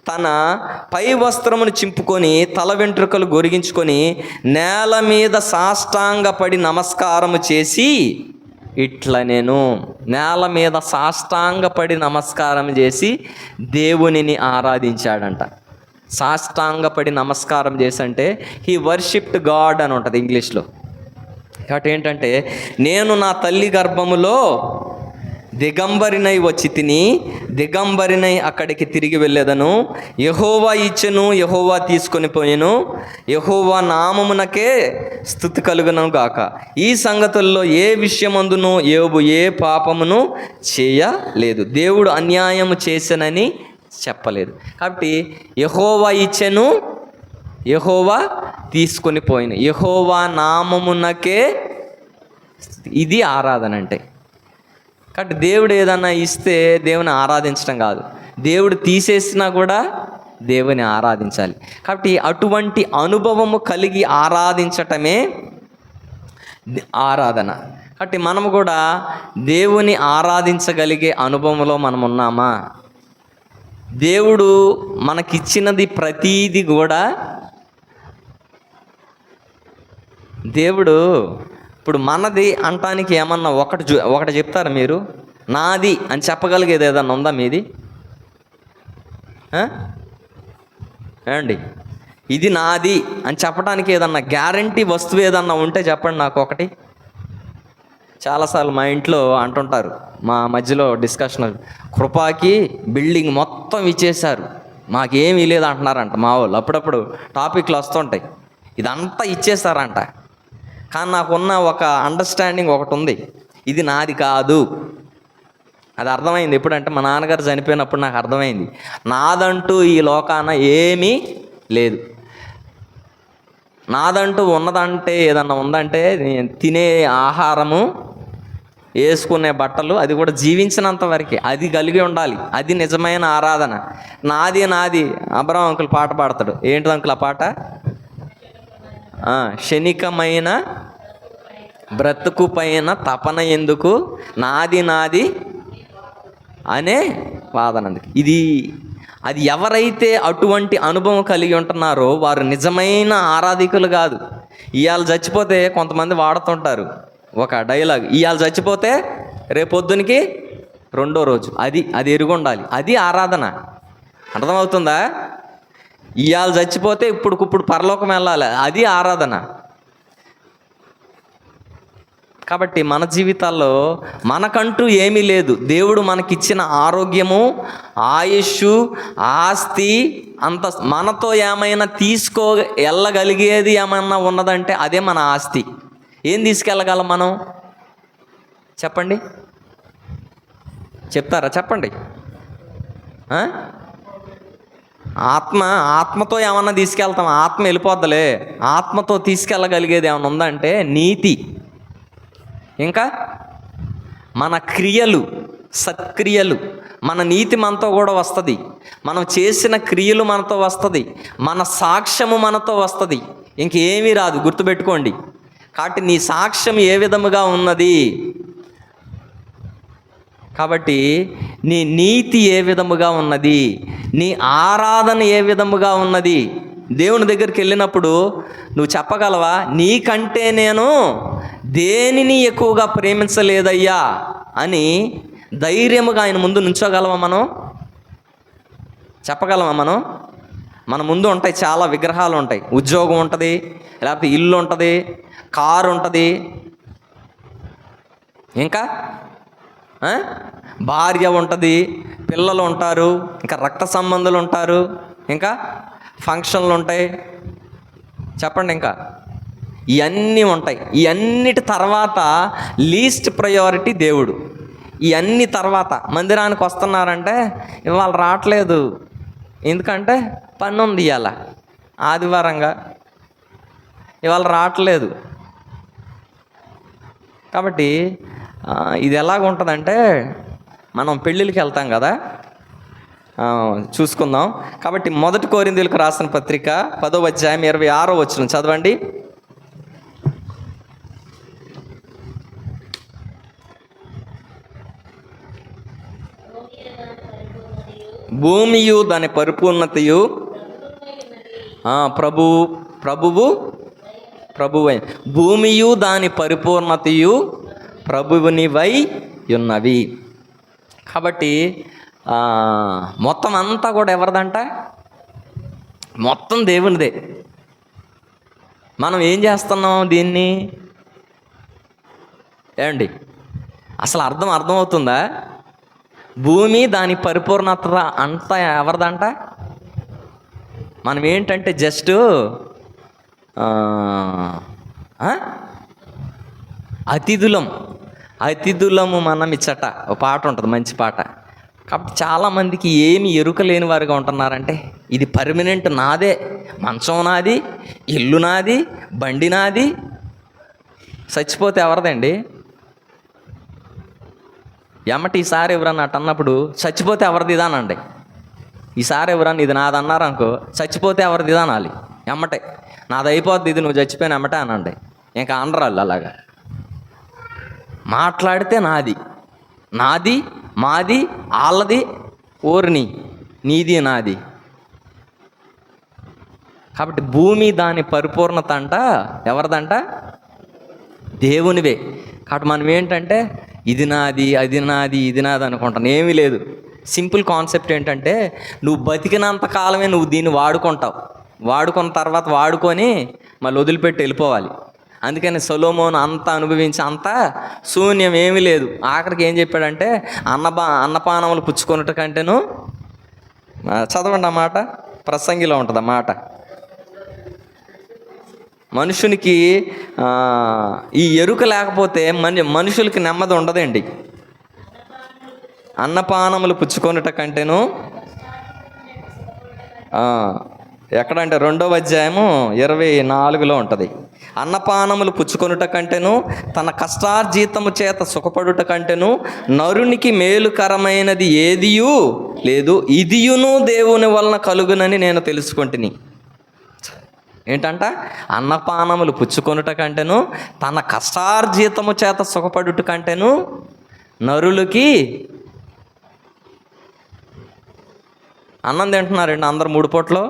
తన పై వస్త్రమును చింపుకొని తల వెంట్రుకలు గొరిగించుకొని నేల మీద సాష్టాంగపడి నమస్కారము చేసి నేను నేల మీద సాష్టాంగపడి నమస్కారం చేసి దేవునిని ఆరాధించాడంట. సాష్టాంగపడి నమస్కారం చేసి అంటే హీ వర్షిప్డ్ గాడ్ అని ఉంటుంది ఇంగ్లీష్లో. కాబట్టి ఏంటంటే, నేను నా తల్లి గర్భములో దిగంబరినై వచ్చి తిని దిగంబరినై అక్కడికి తిరిగి వెళ్ళేదను. యెహోవా ఇచ్చెను, యెహోవా తీసుకొని పోయెను, యెహోవా నామమునకే స్తుతి కలుగును గాక. ఈ సంగతుల్లో ఏ విషయమందును యోబు ఏ పాపమును చేయలేదు, దేవుడు అన్యాయము చేసెనని చెప్పలేదు. కాబట్టి యెహోవా ఇచ్చెను, యెహోవా తీసుకొని పోయిన, యెహోవా నామమునకే, ఇది ఆరాధన అంటే. కాబట్టి దేవుడు ఏదన్నా ఇస్తే దేవుని ఆరాధించడం కాదు, దేవుడు తీసేసినా కూడా దేవుని ఆరాధించాలి. కాబట్టి అటువంటి అనుభవము కలిగి ఆరాధించటమే ఆరాధన. కాబట్టి మనము కూడా దేవుని ఆరాధించగలిగే అనుభవంలో మనం ఉన్నామా? దేవుడు మనకిచ్చినది ప్రతీది కూడా దేవుడు ఇప్పుడు మనది అంటానికి ఏమన్నా ఒకటి చెప్తారా మీరు? నాది అని చెప్పగలిగేది ఏదన్నా ఉందా మీది? ఏమండి, ఇది నాది అని చెప్పడానికి ఏదన్నా గ్యారంటీ వస్తువు ఏదన్నా ఉంటే చెప్పండి నాకు ఒకటి. చాలాసార్లు మా ఇంట్లో అంటుంటారు, మా మధ్యలో డిస్కషన్, కృపాకి బిల్డింగ్ మొత్తం ఇచ్చేశారు, మాకేమీ లేదు అంటున్నారంట మా వాళ్ళు. అప్పుడప్పుడు టాపిక్లు వస్తుంటాయి, ఇదంతా ఇచ్చేసారంట. కానీ నాకున్న ఒక అండర్స్టాండింగ్ ఒకటి ఉంది, ఇది నాది కాదు. అది అర్థమైంది ఎప్పుడంటే మా నాన్నగారు చనిపోయినప్పుడు నాకు అర్థమైంది, నాదంటూ ఈ లోకాన ఏమీ లేదు. నాదంటూ ఉన్నదంటే ఏదన్నా ఉందంటే తినే ఆహారము, వేసుకునే బట్టలు, అది కూడా జీవించినంత వరకే అది కలిగి ఉండాలి. అది నిజమైన ఆరాధన. నాది అబ్రహాం అంకుల్ పాట పాడతాడు. ఏంటి అంకుల్ ఆ పాట? క్షణికమైన బ్రతుకు పైన తపన ఎందుకు, నాది నాది అనే వాదన. అది ఎవరైతే అటువంటి అనుభవం కలిగి ఉంటున్నారో వారు నిజమైన ఆరాధికులు కాదు. ఇవాళ చచ్చిపోతే కొంతమంది వాడుతుంటారు ఒక డైలాగ్, ఇవాళ చచ్చిపోతే రేపొద్దునికి రెండో రోజు. అది ఎరుగుండాలి. అది ఆరాధన. అర్థమవుతుందా? ఇవాళ చచ్చిపోతే ఇప్పుడు పరలోకం వెళ్ళాలి, అది ఆరాధన. కాబట్టి మన జీవితాల్లో మనకంటూ ఏమీ లేదు. దేవుడు మనకిచ్చిన ఆరోగ్యము, ఆయుష్, ఆస్తి అంత మనతో ఏమైనా వెళ్ళగలిగేది ఏమన్నా ఉన్నదంటే అదే మన ఆస్తి. ఏం తీసుకెళ్ళగలం మనం? చెప్పండి, చెప్తారా? చెప్పండి. ఆత్మతో ఏమన్నా తీసుకెళ్తాం? ఆత్మ వెళ్ళిపోద్దలే. ఆత్మతో తీసుకెళ్ళగలిగేది ఏమన్నా ఉందంటే నీతి, ఇంకా మన క్రియలు, సత్క్రియలు. మన నీతి మనతో కూడా వస్తుంది, మనం చేసిన క్రియలు మనతో వస్తుంది, మన సాక్ష్యము మనతో వస్తుంది. ఇంకేమీ రాదు, గుర్తుపెట్టుకోండి. కాబట్టి నీ సాక్ష్యం ఏ విధముగా ఉన్నది, కాబట్టి నీ నీతి ఏ విధముగా ఉన్నది, నీ ఆరాధన ఏ విధముగా ఉన్నది. దేవుని దగ్గరికి వెళ్ళినప్పుడు నువ్వు చెప్పగలవా, నీకంటే నేను దేనిని ఎక్కువగా ప్రేమించలేదయ్యా అని ధైర్యముగా ఆయన ముందు నుంచోగలవా? మనం చెప్పగలమా? మన ముందు ఉంటాయి చాలా విగ్రహాలు ఉంటాయి. ఉద్యోగం ఉంటుంది, లేకపోతే ఇల్లు ఉంటుంది, కారు ఉంటుంది, ఇంకా భార్య ఉంటుంది, పిల్లలు ఉంటారు, ఇంకా రక్త సంబంధులు ఉంటారు, ఇంకా ఫంక్షన్లు ఉంటాయి. చెప్పండి, ఇంకా ఇవన్నీ ఉంటాయి. ఇవన్నిటి తర్వాత లీస్ట్ ప్రయారిటీ దేవుడు. ఇవన్నీ తర్వాత మందిరానికి వస్తున్నారంటే ఇవాళ రావట్లేదు, ఎందుకంటే పని ఉంది, ఇవాళ ఆదివారంగా ఇవాళ రావట్లేదు. కాబట్టి ఇది ఎలాగుంటుందంటే, మనం పెళ్ళిళ్ళకి వెళ్తాం కదా, చూసుకుందాం. కాబట్టి 1 కొరింథీయులకు రాసిన పత్రిక 10వ అధ్యాయం 26వ వచనం చదవండి. భూమియు దాని పరిపూర్ణతయు ప్రభువై భూమియు దాని పరిపూర్ణతయు ప్రభువునివై ఉన్నవి. కాబట్టి మొత్తం అంతా కూడా ఎవరిదంట? మొత్తం దేవునిదే. మనం ఏం చేస్తున్నాం దీన్ని? ఏమండి, అసలు అర్థమవుతుందా? భూమి దాని పరిపూర్ణత అంతా ఎవరిదంట? మనం ఏంటంటే జస్ట్ అతిథులము మనం ఇచ్చట ఒక పాట ఉంటుంది, మంచి పాట. కాబట్టి చాలామందికి ఏమి ఎరుక లేని వారుగా ఉంటున్నారంటే, ఇది పర్మనెంట్ నాదే, మంచం నాది, ఇల్లు నాది, బండి నాది. చచ్చిపోతే ఎవరిదండి? ఎమ్మటి ఈసారి ఎవరన్నా అటు అన్నప్పుడు చచ్చిపోతే ఎవరిది ఇదానండి. ఈసారి ఎవరన్నా ఇది నాది అన్నారు అనుకో, చచ్చిపోతే ఎవరిది ఇదానాలి. ఎమ్మటే నాది అయిపోద్ది, ఇది నువ్వు చచ్చిపోయిన ఎమ్మటే అనండి. ఇంకా అనరాళ్ళు అలాగా మాట్లాడితే నాది మాది వాళ్ళది, ఓర్ని నీది నాది. కాబట్టి భూమి దాని పరిపూర్ణత అంట ఎవరిదంట? దేవునివే. కాబట్టి మనం ఏంటంటే ఇది నాది, అది నాది, ఇది నాది అనుకుంటాను. ఏమీ లేదు. సింపుల్ కాన్సెప్ట్ ఏంటంటే, నువ్వు బతికినంత కాలమే నువ్వు దీన్ని వాడుకుంటావు. వాడుకున్న తర్వాత వాడుకొని మళ్ళీ వదిలిపెట్టి వెళ్ళిపోవాలి. అందుకని సొలొమోను అంతా అనుభవించి అంతా శూన్యం, ఏమీ లేదు. ఆఖరికి ఏం చెప్పాడంటే, అన్నపానములు పుచ్చుకొనుట కంటేను, చదవండి ఆ మాట, ప్రసంగిలో ఉంటుంది ఆ మాట. మనుషునికి ఈ ఎరుక లేకపోతే మనుషులకి నెమ్మది ఉండదండి. అన్నపానములు పుచ్చుకొనుట కంటేను, ఎక్కడంటే 2వ అధ్యాయము 24లో ఉంటుంది. అన్నపానములు పుచ్చుకొనుట కంటేను, తన కష్టార్జితము చేత సుఖపడుట కంటేను నరునికి మేలుకరమైనది ఏదియూ లేదు, ఇదియును దేవుని వలన కలుగునని నేను తెలుసుకుంటుని. ఏంటంట? అన్నపానములు పుచ్చుకొనుట కంటేను తన కష్టార్జితము చేత సుఖపడుట కంటేను నరులకి. అన్నం తింటున్నారండి అందరు 3 పూటలు?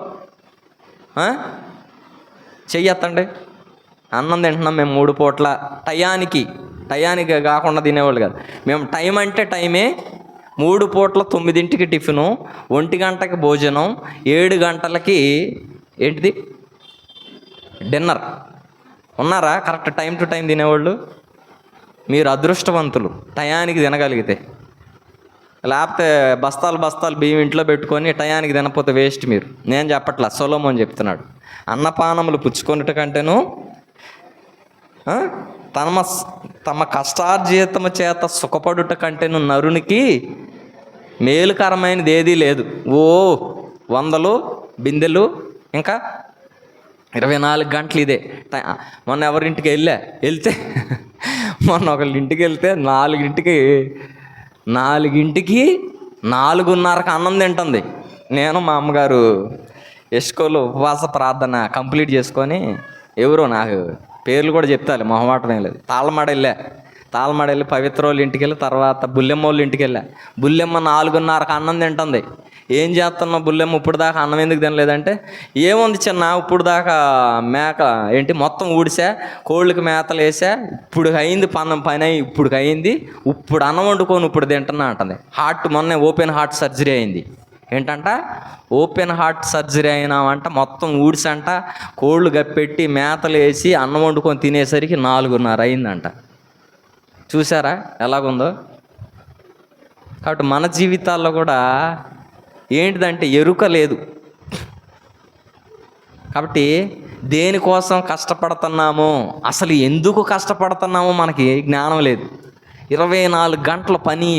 చెయ్యత్తండి. అన్నం తింటున్నాం మేము 3 పూట్ల, టయానికి కాకుండా తినేవాళ్ళు కాదు మేము. టైం అంటే టైమే. 3 పూట్ల 9ంటికి టిఫిను, 1 గంటకి భోజనం, 7 గంటలకి ఏంటిది డిన్నర్. ఉన్నారా కరెక్ట్ టైం టు టైం తినేవాళ్ళు? మీరు అదృష్టవంతులు టయానికి తినగలిగితే. లేకపోతే బస్తాలు బియ్యం ఇంట్లో పెట్టుకొని టయానికి తినకపోతే వేస్ట్ మీరు. నేను చెప్పట్లా, సొలొమోన్ చెప్తున్నాడు. అన్నపానములు పుచ్చుకొనుట కంటేను తమ కష్టార్జితము చేత సుఖపడుట కంటేను నరునికి మేలుకరమైనది ఏదీ లేదు. 100 బిందెలు, ఇంకా 24 గంటలు ఇదే. మొన్న ఎవరింటికి వెళ్తే మొన్న ఒకళ్ళ ఇంటికి వెళ్తే 4ంటికి 4:30కి అన్నం తింటుంది. నేను మా అమ్మగారు ఎస్కోలు ఉపవాస ప్రార్థన కంప్లీట్ చేసుకొని, ఎవరో నాకు పేర్లు కూడా చెప్తాలి, మొహమాటం లేదు, తాళమాడ వెళ్ళి పవిత్రోళ్ళ ఇంటికి వెళ్ళి తర్వాత బుల్లెమ్మ వాళ్ళ ఇంటికి వెళ్ళా. బుల్లెమ్మ 4:30కి అన్నం తింటుంది. ఏం చేస్తున్నావు బుల్లెమ్మ, ఇప్పుడు దాకా అన్నం ఎందుకు తినలేదంటే, ఏముంది చిన్న, ఇప్పుడు దాకా మేక మొత్తం ఊడిసా, కోళ్ళకి మేతలు వేసా, ఇప్పుడు అయింది పని ఇప్పుడు అయింది, ఇప్పుడు అన్నం వండుకొని ఇప్పుడు తింటున్నా అంటుంది. మొన్న ఓపెన్ హార్ట్ సర్జరీ అయింది. ఏంటంట? ఓపెన్ హార్ట్ సర్జరీ అయినామంట, మొత్తం ఊడిసంట, కోళ్ళు గప్పెట్టి మేతలు వేసి అన్నం వండుకొని తినేసరికి 4:30 అయిందంట. చూసారా ఎలాగుందో? కాబట్టి మన జీవితాల్లో కూడా ఏంటిదంటే ఎరుక లేదు. కాబట్టి దేనికోసం కష్టపడుతున్నామో, అసలు ఎందుకు కష్టపడుతున్నామో మనకి జ్ఞానం లేదు. 24 గంటల పని.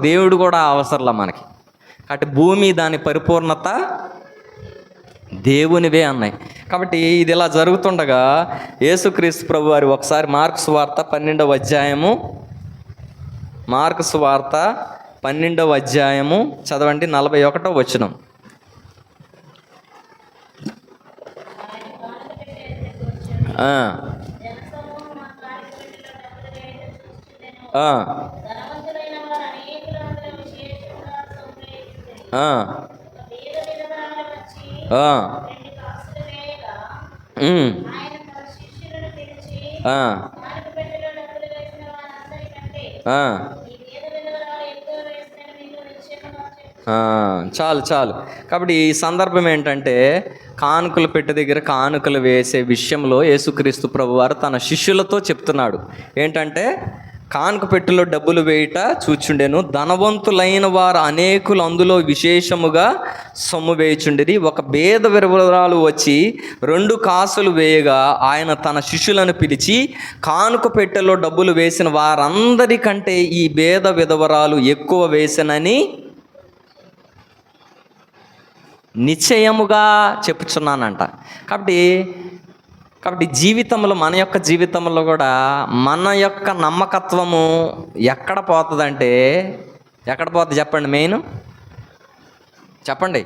దేవుడు కూడా అవసరంలా మనకి. కాబట్టి భూమి దాని పరిపూర్ణత దేవునివే అన్నాయి. కాబట్టి ఇది ఇలా జరుగుతుండగా యేసుక్రీస్తు ప్రభు వారు ఒకసారి మార్కు సువార్త 12వ అధ్యాయము, మార్కు సువార్త 12వ అధ్యాయము చదవండి, 41వ వచనం. చాలు. కాబట్టి ఈ సందర్భం ఏంటంటే, కానుకల పెట్టె దగ్గర కానుకలు వేసే విషయంలో యేసుక్రీస్తు ప్రభువారు తన శిష్యులతో చెప్తున్నాడు. ఏంటంటే, కానుక పెట్టెలో డబ్బులు వేయుట చూచుండెను, ధనవంతులైన వారు అనేకులు అందులో విశేషముగా సొమ్ము వేయుచుండేది. ఒక బేద విధవరాలు వచ్చి 2 కాసులు వేయగా ఆయన తన శిష్యులను పిలిచి, కానుక పెట్టెలో డబ్బులు వేసిన వారందరికంటే ఈ బేద విధవరాలు ఎక్కువ వేసనని నిశ్చయముగా చెప్పుచున్నానంట. కాబట్టి జీవితంలో, మన యొక్క జీవితంలో కూడా మన యొక్క నమ్మకత్వము ఎక్కడ పోతుందంటే, ఎక్కడ పోతుంది చెప్పండి? మెయిన్ చెప్పండి.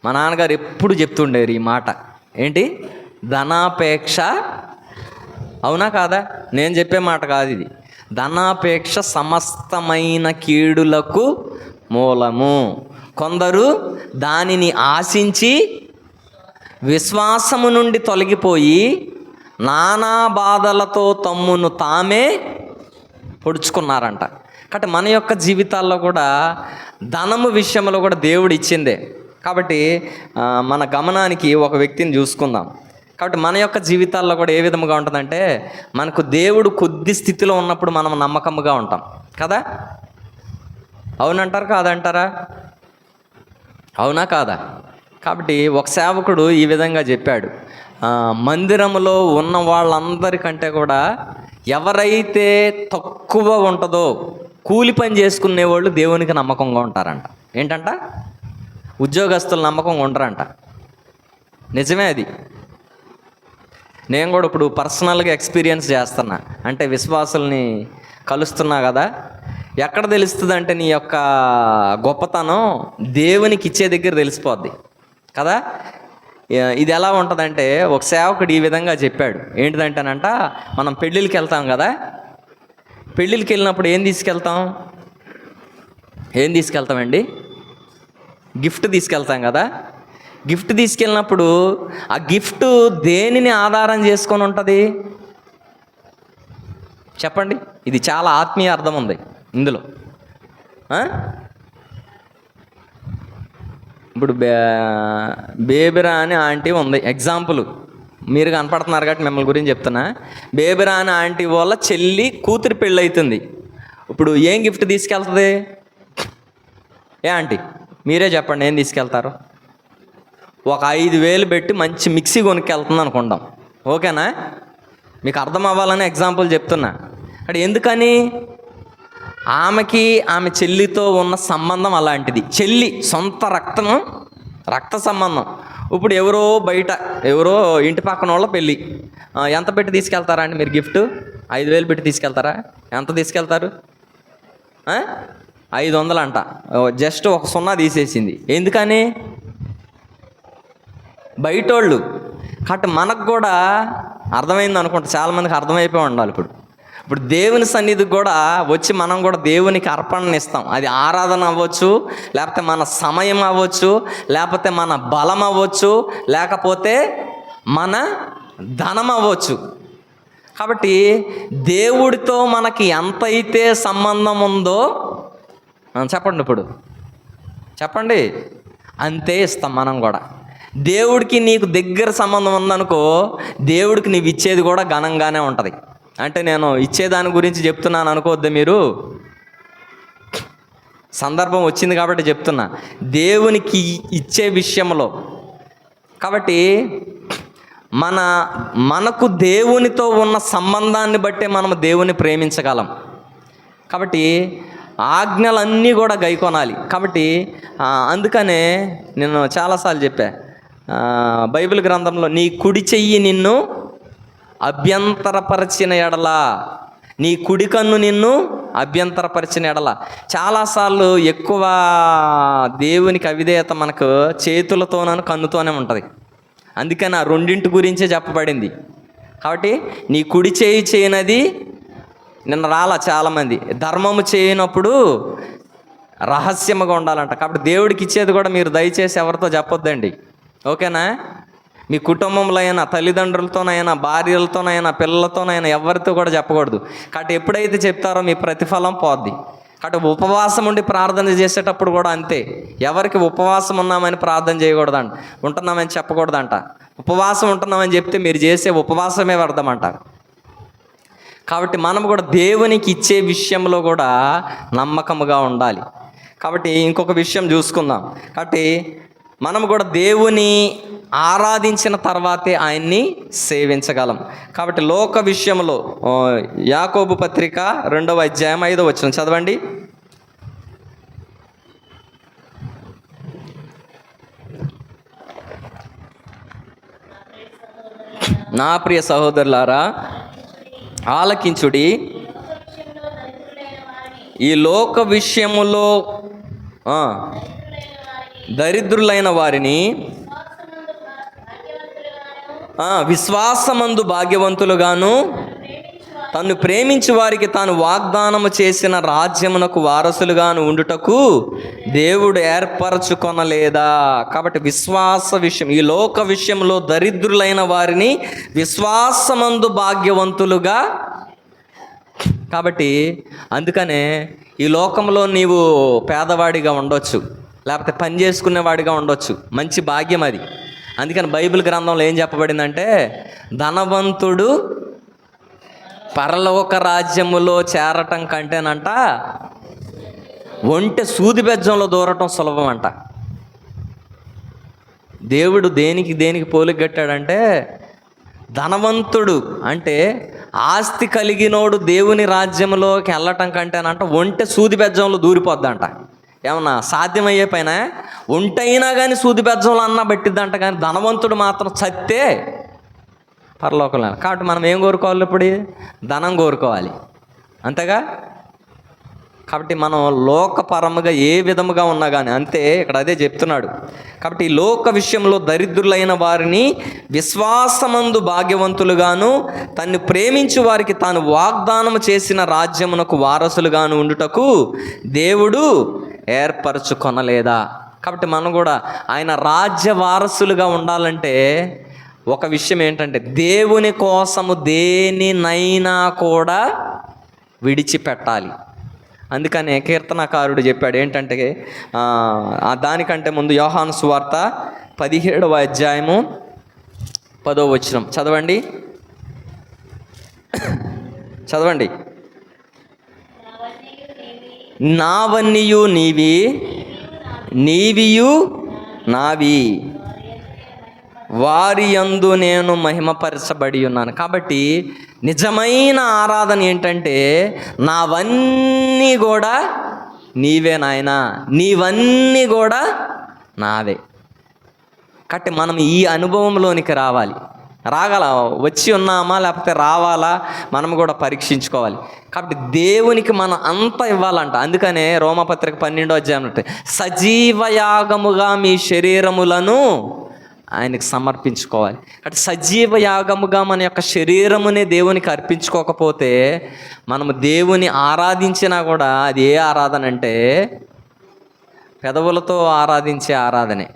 మా నాన్నగారు ఎప్పుడు చెప్తుండేరు ఈ మాట. ఏంటి? ధనాపేక్ష. అవునా కాదా? నేను చెప్పే మాట కాదు ఇది. ధనాపేక్ష సమస్తమైన కీడులకు మూలము. కొందరు దానిని ఆశించి విశ్వాసము నుండి తొలగిపోయి నానా బాధలతో తమ్మును తామే పొడుచుకున్నారంట. కాబట్టి మన యొక్క జీవితాల్లో కూడా ధనము విషయంలో కూడా దేవుడు ఇచ్చిందే. కాబట్టి మన గమనానికి ఒక వ్యక్తిని చూసుకుందాం. కాబట్టి మన యొక్క జీవితాల్లో కూడా ఏ విధముగా ఉంటుందంటే, మనకు దేవుడు కొద్ది స్థితిలో ఉన్నప్పుడు మనం నమ్మకంగా ఉంటాం కదా? అవునంటారు కాదంటారా? అవునా కాదా? కాబట్టి ఒక సేవకుడు ఈ విధంగా చెప్పాడు, మందిరంలో ఉన్న వాళ్ళందరికంటే కూడా ఎవరైతే తక్కువ ఉంటుందో కూలి పని చేసుకునేవాళ్ళు దేవునికి నమ్మకంగా ఉంటారంట. ఏంటంట? ఉద్యోగస్తులు నమ్మకంగా ఉండరంట. నిజమే అది. నేను కూడా ఇప్పుడు పర్సనల్గా ఎక్స్పీరియన్స్ చేస్తున్నా. అంటే విశ్వాసుల్ని కలుస్తున్నా కదా. ఎక్కడ తెలుస్తుంది అంటే నీ యొక్క గొప్పతనం దేవునికి ఇచ్చే దగ్గర తెలిసిపోద్ది కదా. ఇది ఎలా ఉంటుందంటే ఒక సేవకుడు ఈ విధంగా చెప్పాడు. ఏంటిదంటేనంట, మనం పెళ్ళిళ్ళకి వెళ్తాం కదా, పెళ్ళిళ్ళకి వెళ్ళినప్పుడు ఏం తీసుకెళ్తామండి? గిఫ్ట్ తీసుకెళ్తాం కదా. గిఫ్ట్ తీసుకెళ్ళినప్పుడు ఆ గిఫ్ట్ దేనిని ఆధారం చేసుకొని ఉంటుంది చెప్పండి? ఇది చాలా ఆత్మీయ అర్థం ఉంది ఇందులో. ఇప్పుడు బేబిరా అని ఆంటీ ఉంది, ఎగ్జాంపుల్ మీరు కనపడుతున్నారు కాబట్టి మిమ్మల్ని గురించి చెప్తున్నా. బేబిరా అని ఆంటీ వాళ్ళ చెల్లి కూతురి పెళ్ళి అవుతుంది. ఇప్పుడు ఏం గిఫ్ట్ తీసుకెళ్తుంది? ఏ ఆంటీ మీరే చెప్పండి, ఏం తీసుకెళ్తారు? ఒక 5,000 పెట్టి మంచి మిక్సీ కొనుక్కెళ్తుంది అనుకుందాం, ఓకేనా? మీకు అర్థం అవ్వాలని ఎగ్జాంపుల్ చెప్తున్నా. అంటే ఎందుకని? ఆమె చెల్లితో ఉన్న సంబంధం అలాంటిది. చెల్లి సొంత రక్త సంబంధం. ఇప్పుడు ఎవరో ఇంటి పక్కన వాళ్ళ పెళ్ళి. ఎంత పెట్టి తీసుకెళ్తారా అండి మీరు గిఫ్ట్? 5,000 పెట్టి తీసుకెళ్తారా? ఎంత తీసుకెళ్తారు? 500 అంట. జస్ట్ ఒక 0 తీసేసింది. ఎందుకని? బయటోళ్ళు. కాబట్టి మనకు కూడా అర్థమైంది అనుకుంటా, చాలామందికి అర్థమైపోయి ఉండాలి. ఇప్పుడు దేవుని సన్నిధికి కూడా వచ్చి మనం కూడా దేవునికి అర్పణని ఇస్తాం. అది ఆరాధన అవ్వచ్చు, లేకపోతే మన సమయం అవ్వచ్చు, లేకపోతే మన బలం అవ్వచ్చు, లేకపోతే మన ధనం అవ్వచ్చు. కాబట్టి దేవుడితో మనకి ఎంతైతే సంబంధం ఉందో చెప్పండి, చెప్పండి, అంతే ఇస్తాం మనం కూడా. దేవుడికి నీకు దగ్గర సంబంధం ఉందనుకో, దేవుడికి నీవు ఇచ్చేది కూడా ఘనంగానే ఉంటుంది. అంటే నేను ఇచ్చేదాని గురించి చెప్తున్నాను అనుకోవద్దు మీరు, సందర్భం వచ్చింది కాబట్టి చెప్తున్నా. దేవునికి ఇచ్చే విషయంలో కాబట్టి మనకు దేవునితో ఉన్న సంబంధాన్ని బట్టే మనం దేవుని ప్రేమించగలం. కాబట్టి ఆజ్ఞలన్నీ కూడా గైకొనాలి. కాబట్టి అందుకనే నేను చాలాసార్లు చెప్పా, బైబిల్ గ్రంథంలో నీ కుడి చెయ్యి నిన్ను అభ్యంతరపరిచిన ఎడల, నీ కుడి కన్ను నిన్ను అభ్యంతరపరిచిన ఎడల. చాలాసార్లు ఎక్కువ దేవునికి అవిధేయత మనకు చేతులతోనూ కన్నుతోనే ఉంటుంది. అందుకని ఆ రెండింటి గురించే చెప్పబడింది. కాబట్టి నీ కుడి చేయి చేయనది నిన్న చాలామంది ధర్మము చేయనప్పుడు రహస్యముగా ఉండాలంట. కాబట్టి దేవుడికి ఇచ్చేది కూడా మీరు దయచేసి ఎవరితో చెప్పొద్దండి, ఓకేనా? మీ కుటుంబంలో అయినా, తల్లిదండ్రులతోనైనా, భార్యలతోనైనా, పిల్లలతోనైనా ఎవరితో కూడా చెప్పకూడదు. కాబట్టి ఎప్పుడైతే చెప్తారో మీ ప్రతిఫలం పోద్ది. కాబట్టి ఉపవాసం ఉండి ప్రార్థన చేసేటప్పుడు కూడా అంతే. ఎవరికి ఉపవాసం ఉన్నామని ప్రార్థన చేయకూడదంట, ఉంటున్నామని చెప్పకూడదంట. ఉపవాసం ఉంటున్నామని చెప్తే మీరు చేసే ఉపవాసమే వ్యర్థమంటారు. కాబట్టి మనం కూడా దేవునికి ఇచ్చే విషయంలో కూడా నమ్మకముగా ఉండాలి. కాబట్టి ఇంకొక విషయం చూసుకుందాం. కాబట్టి మనం కూడా దేవుని ఆరాధించిన తర్వాతే ఆయన్ని సేవించగలం. కాబట్టి లోక విషయంలో యాకోబు పత్రిక 2వ అధ్యాయం 5వ వచనం చదవండి. నా ప్రియ సహోదరులారా ఆలకించుడి, ఈ లోక విషయములో దరిద్రులైన వారిని విశ్వాసమందు భాగ్యవంతులుగాను, తను ప్రేమించి వారికి తాను వాగ్దానము చేసిన రాజ్యమునకు వారసులుగాను ఉండుటకు దేవుడు ఏర్పరచుకొనలేదా? కాబట్టి విశ్వాస విషయం, ఈ లోక విషయంలో దరిద్రులైన వారిని విశ్వాసమందు భాగ్యవంతులుగా. కాబట్టి అందుకనే ఈ లోకంలో నీవు పేదవాడిగా ఉండొచ్చు, లేకపోతే పని చేసుకునేవాడిగా ఉండొచ్చు, మంచి భాగ్యం అది. అందుకని బైబిల్ గ్రంథంలో ఏం చెప్పబడిందంటే, ధనవంతుడు పరలోక రాజ్యములో చేరటం కంటేనంట ఒంటె సూది బెజ్జంలో దూరటం సులభం అంట. దేవుడు దేనికి పోలిక కట్టాడంటే, ధనవంతుడు అంటే ఆస్తి కలిగినోడు దేవుని రాజ్యంలోకి వెళ్ళటం కంటేనంట ఒంటె సూది బెజ్జంలో దూరిపోద్దంట. ఏమన్నా సాధ్యమయ్యే పైన? ఒంటైనా కానీ సూది బెజ్జంలో అన్నా పెట్టిద్దంట, కానీ ధనవంతుడు మాత్రం చస్తే పరలోకంలో. కాబట్టి మనం ఏం కోరుకోవాలి? ఇప్పుడు ధనం కోరుకోవాలి, అంతేగా? కాబట్టి మనం లోకపరముగా ఏ విధముగా ఉన్నా కానీ అంతే, ఇక్కడ అదే చెప్తున్నాడు. కాబట్టి ఈ లోక విషయంలో దరిద్రులైన వారిని విశ్వాసమందు భాగ్యవంతులుగాను, తన్ను ప్రేమించు వారికి తాను వాగ్దానము చేసిన రాజ్యమునకు వారసులుగాను ఉండుటకు దేవుడు ఏర్పరచుకొనలేదా? కాబట్టి మనం కూడా ఆయన రాజ్య వారసులుగా ఉండాలంటే ఒక విషయం ఏంటంటే, దేవుని కోసము దేనినైనా కూడా విడిచిపెట్టాలి. అందుకనే కీర్తనకారుడు చెప్పాడు ఏంటంటే, దానికంటే ముందు యోహాను సువార్త 17వ అధ్యాయము 10వ వచనం చదవండి. చదవండి. నావన్నీయు నీవి, నీవియు నావి, వారి యందు నేను మహిమపరచబడి ఉన్నాను. కాబట్టి నిజమైన ఆరాధన ఏంటంటే, నావన్నీ కూడా నీవే నాయనా, నీవన్నీ కూడా నావే. కాబట్టి మనం ఈ అనుభవంలోనికి రావాలి. వచ్చి ఉన్నామా లేకపోతే రావాలా, మనం కూడా పరీక్షించుకోవాలి. కాబట్టి దేవునికి మనం అంతా ఇవ్వాలంట. అందుకనే రోమపత్రిక 12వ అధ్యాయం అంటే, సజీవయాగముగా మీ శరీరములను ఆయనకు సమర్పించుకోవాలి. అంటే సజీవ యాగముగా మన యొక్క శరీరమునే దేవునికి అర్పించుకోకపోతే మనము దేవుని ఆరాధించినా కూడా అది ఏ ఆరాధన అంటే పెదవులతో ఆరాధించే ఆరాధనే.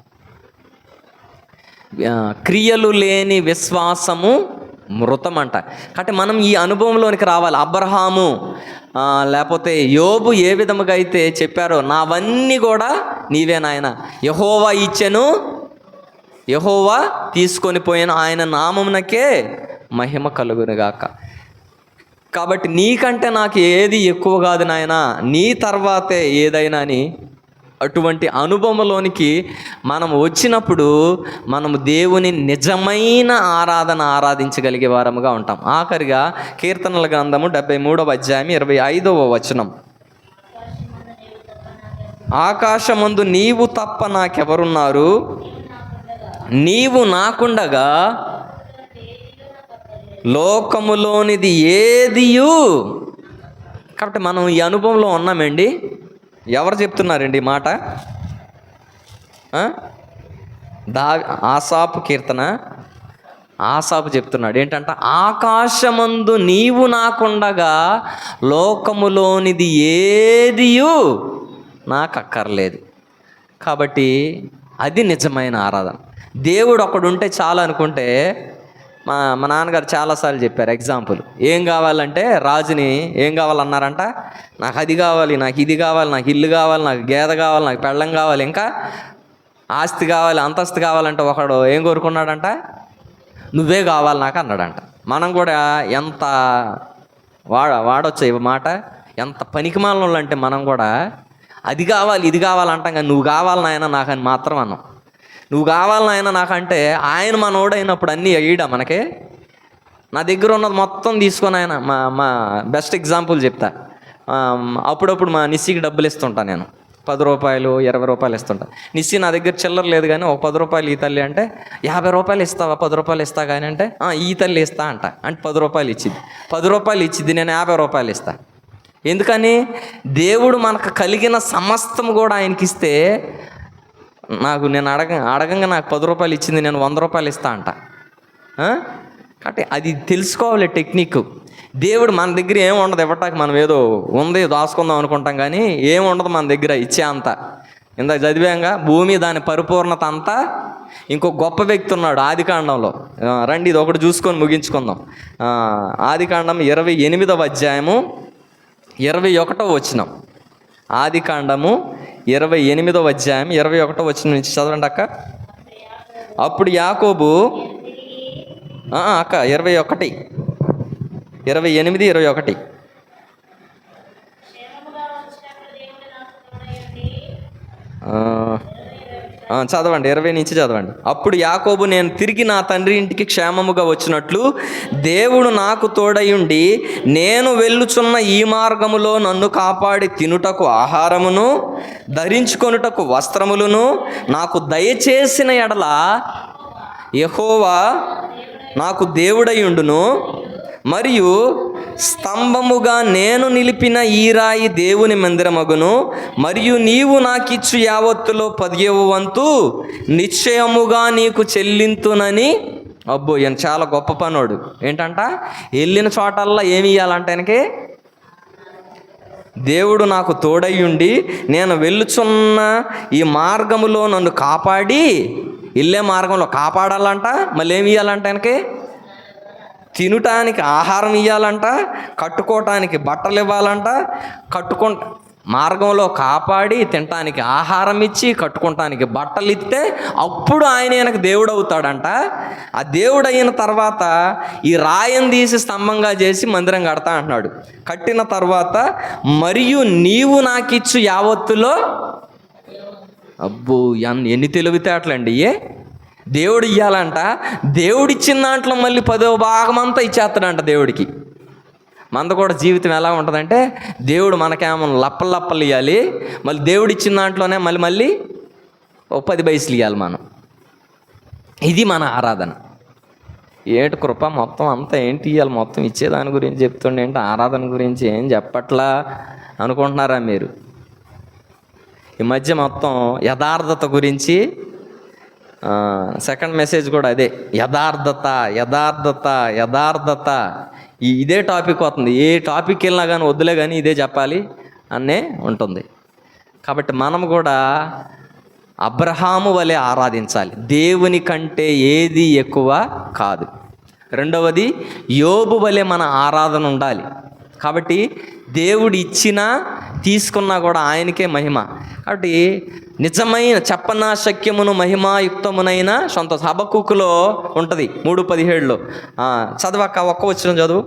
క్రియలు లేని విశ్వాసము మృతం అంట. కాబట్టి మనం ఈ అనుభవంలోనికి రావాలి. అబ్రహాము లేకపోతే యోబు ఏ విధముగా అయితే చెప్పారో, నావన్నీ కూడా నీవే నాయన, యెహోవా ఇచ్చెను, యెహోవా తీసుకొని పోయిన, ఆయన నామమునకే మహిమ కలుగునుగాక. కాబట్టి నీకంటే నాకు ఏది ఎక్కువ కాదు నాయన, నీ తర్వాతే ఏదైనా అని అటువంటి అనుభవంలోనికి మనం వచ్చినప్పుడు మనము దేవుని నిజమైన ఆరాధించగలిగే వారముగా ఉంటాం. ఆఖరిగా కీర్తనల గ్రంథము 73వ అధ్యాయం 25వ వచనం, ఆకాశమందు నీవు తప్ప నాకెవరున్నారు, నీవు నాకుండగా లోకములోనిది ఏదియు. కాబట్టి మనం ఈ అనుభవంలో ఉన్నామండి. ఎవరు చెప్తున్నారండి మాట? ఆసాపు కీర్తన, ఆసాపు చెప్తున్నాడు ఏంటంట, ఆకాశమందు నీవు నాకుండగా లోకములోనిది ఏదియు నాకు అక్కర్లేదు. కాబట్టి అది నిజమైన ఆరాధన. దేవుడు ఒకడుంటే చాలు అనుకుంటే, మా నాన్నగారు చాలాసార్లు చెప్పారు ఎగ్జాంపుల్. ఏం కావాలంటే రాజుని ఏం కావాలన్నారంట, నాకు అది కావాలి, నాకు ఇది కావాలి, నాకు ఇల్లు కావాలి, నాకు గేదె కావాలి, నాకు పెళ్ళం కావాలి, ఇంకా ఆస్తి కావాలి, అంతస్తు కావాలంటే ఒకడు ఏం కోరుకున్నాడంట, నువ్వే కావాలి నాకు అన్నాడంట. మనం కూడా ఎంత వాడొచ్చు ఈ మాట, ఎంత పనికిమాలిన అంటే మనం కూడా అది కావాలి ఇది కావాలంటాం, కానీ నువ్వు కావాలి నాయన నాకు అని మాత్రం అన్నాం. నువ్వు కావాలి నాయన నాకంటే ఆయన మనోడైనప్పుడు అన్నీ అయ్యాడా మనకే? నా దగ్గర ఉన్నది మొత్తం తీసుకొని ఆయన మా బెస్ట్ ఎగ్జాంపుల్ చెప్తా. అప్పుడప్పుడు మా నిస్సికి డబ్బులు ఇస్తుంటా నేను, 10 రూపాయలు 20 రూపాయలు ఇస్తుంటా. నిస్సి నా దగ్గర చిల్లర లేదు కానీ ఒక 10 రూపాయలు ఈ తల్లి అంటే, 50 రూపాయలు ఇస్తావా, 10 రూపాయలు ఇస్తా కానీ అంటే, ఈ తల్లి ఇస్తా అంట. అంటే 10 రూపాయలు ఇచ్చింది, 10 రూపాయలు ఇచ్చింది, నేను 50 రూపాయలు ఇస్తా. ఎందుకని? దేవుడు మనకు కలిగిన సమస్తం కూడా ఆయనకి ఇస్తే, నేను అడగంగా నాకు 10 రూపాయలు ఇచ్చింది, నేను 100 రూపాయలు ఇస్తా అంట. కాబట్టి అది తెలుసుకోవాలి టెక్నిక్. దేవుడు మన దగ్గర ఏం ఉండదు ఇవ్వటానికి, మనం ఏదో ఉంది దాచుకుందాం అనుకుంటాం, కానీ ఏం ఉండదు మన దగ్గర ఇచ్చే అంత. ఇందాక చదివాంగా, భూమి దాని పరిపూర్ణత అంతా. ఇంకో గొప్ప వ్యక్తి ఉన్నాడు ఆదికాండంలో. రండి ఇది ఒకటి చూసుకొని ముగించుకుందాం. ఆదికాండం 28వ అధ్యాయము 21వ వచనం. ఆదికాండము 28వ అధ్యాయం 21వ వచనం నుంచి చదవండి అక్క. అప్పుడు యాకోబు అక్క 21, 28, 21 చదవండి, 20 నుంచి చదవండి. అప్పుడు యాకోబు, నేను తిరిగి నా తండ్రి ఇంటికి క్షేమముగా వచ్చినట్లు దేవుడు నాకు తోడయుండి నేను వెళ్ళుచున్న ఈ మార్గములో నన్ను కాపాడి తినుటకు ఆహారమును ధరించుకొనుటకు వస్త్రములను నాకు దయచేసిన ఎడల యెహోవా నాకు దేవుడయుండును, మరియు స్తంభముగా నేను నిలిపిన ఈ రాయి దేవుని మందిరమగును, మరియు నీవు నాకిచ్చు యావత్తులో 10వ వంతు నిశ్చయముగా నీకు చెల్లింతునని. అబ్బో, ఈయన చాలా గొప్ప పనోడు. ఏంటంట? వెళ్ళిన చోటల్లా ఏమి ఇవ్వాలంట ఆయనకి? దేవుడు నాకు తోడయ్యుండి నేను వెళ్ళుచున్న ఈ మార్గములో నన్ను కాపాడి, వెళ్ళే మార్గంలో కాపాడాలంట. మళ్ళీ ఏమి ఇవ్వాలంట ఆయనకి? తినటానికి ఆహారం ఇవ్వాలంట, కట్టుకోవటానికి బట్టలు ఇవ్వాలంట. మార్గంలో కాపాడి, తినటానికి ఆహారం ఇచ్చి, కట్టుకోవటానికి బట్టలు ఇస్తే అప్పుడు ఆయనకు దేవుడు అవుతాడంట. ఆ దేవుడు అయిన తర్వాత ఈ రాయిని తీసి స్తంభంగా చేసి మందిరం కడతా అంటున్నాడు. కట్టిన తర్వాత మరియు నీవు నాకిచ్చు యావత్తులో. అబ్బో, ఎన్ని తెలివితేటలండి! దేవుడు ఇవ్వాలంట. దేవుడిచ్చిన దాంట్లో మళ్ళీ 10వ భాగం అంతా ఇచ్చేస్తాడంట దేవుడికి. మనది కూడా జీవితం ఎలా ఉంటుందంటే, దేవుడు మనకేమో లప్పలు ఇవ్వాలి, మళ్ళీ దేవుడు ఇచ్చిన దాంట్లోనే మళ్ళీ ఓ 10 పైసలు ఇవ్వాలి మనం. ఇది మన ఆరాధన. ఏటి కృప మొత్తం అంతా ఏంటి ఇవ్వాలి, మొత్తం ఇచ్చేదాని గురించి చెప్తుండే, ఏంటి ఆరాధన గురించి ఏం చెప్పట్లా అనుకుంటున్నారా మీరు? ఈ మధ్య మొత్తం యథార్థత గురించి, సెకండ్ మెసేజ్ కూడా అదే, యథార్థత యథార్థత యథార్థత. ఇదే టాపిక్ వస్తుంది. ఏ టాపిక్ వెళ్ళినా కానీ వద్దులే కానీ ఇదే చెప్పాలి అనే ఉంటుంది. కాబట్టి మనం కూడా అబ్రహాము వలె ఆరాధించాలి. దేవుని కంటే ఏది ఎక్కువ కాదు. రెండవది, యోబు వలె మన ఆరాధన ఉండాలి. కాబట్టి దేవుడు ఇచ్చినా తీసుకున్నా కూడా ఆయనకే మహిమ. కాబట్టి నిజమైన చెప్పనాశక్యమును మహిమాయుక్తమునైన సంతోషం. హబక్కుకులో ఉంటుంది 3:17లో. చదవక్క, ఒక్క వచనం చదువు.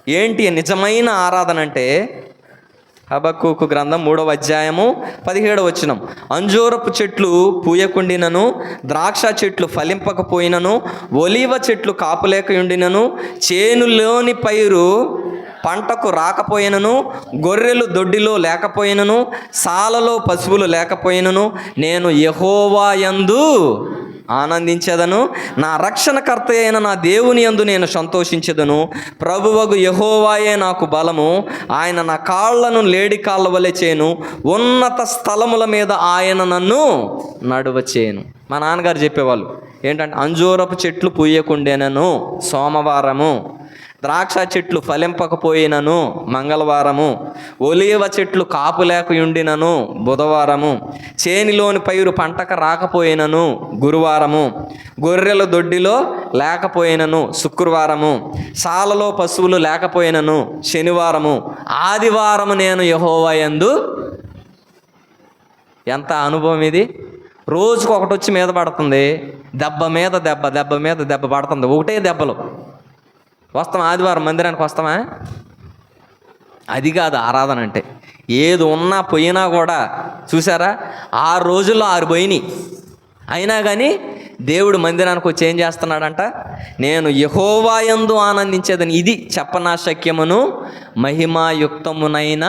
ఏంటి నిజమైన ఆరాధన అంటే? హబక్కుకు గ్రంథం 3వ అధ్యాయము 17వ వచనం. అంజూరపు చెట్లు పూయకుండినను, ద్రాక్ష చెట్లు ఫలింపకపోయినను, ఒలీవ చెట్లు కాపులేకయుండినను, చేనులోని పైరు పంటకు రాకపోయినను, గొర్రెలు దొడ్డిలో లేకపోయినను, సాలలో పశువులు లేకపోయినను, నేను యెహోవా యందు ఆనందించేదను, నా రక్షణకర్త అయిన నా దేవుని యందు నేను సంతోషించేదను. ప్రభువగు యెహోవాయే నాకు బలము, ఆయన నా కాళ్లను లేడి కాళ్ళ వలె చేయను, ఉన్నత స్థలముల మీద ఆయన నన్ను నడువచేయను. మా నాన్నగారు చెప్పేవాళ్ళు ఏంటంటే, అంజూరపు చెట్లు పూయకుండేనను సోమవారము, ద్రాక్ష చెట్లు ఫలింపకపోయినను మంగళవారము, ఒలీవ చెట్లు కాపు లేకయుండినను బుధవారము, చేనిలోని పైరు పంటక రాకపోయినను గురువారము, గొర్రెల దొడ్డిలో లేకపోయినను శుక్రవారము, సాలలో పశువులు లేకపోయినను శనివారము, ఆదివారము నేను యెహోవా యందు. ఎంత అనుభవం ఇది! రోజుకు ఒకటి వచ్చి మీద పడుతుంది, దెబ్బ మీద దెబ్బ, దెబ్బ మీద దెబ్బ పడుతుంది, ఒకటే దెబ్బలు. వస్తాం, ఆదివారం మందిరానికి వస్తామా? అది కాదు ఆరాధన అంటే. ఏది ఉన్నా పోయినా కూడా చూసారా, 6 రోజుల్లో 6 పోయినాయి. అయినా కానీ దేవుడు మందిరానికి వచ్చి ఏం చేస్తున్నాడంట? నేను యెహోవా యందు ఆనందించేదని. ఇది చెప్పనాశక్యమును మహిమాయుక్తమునైన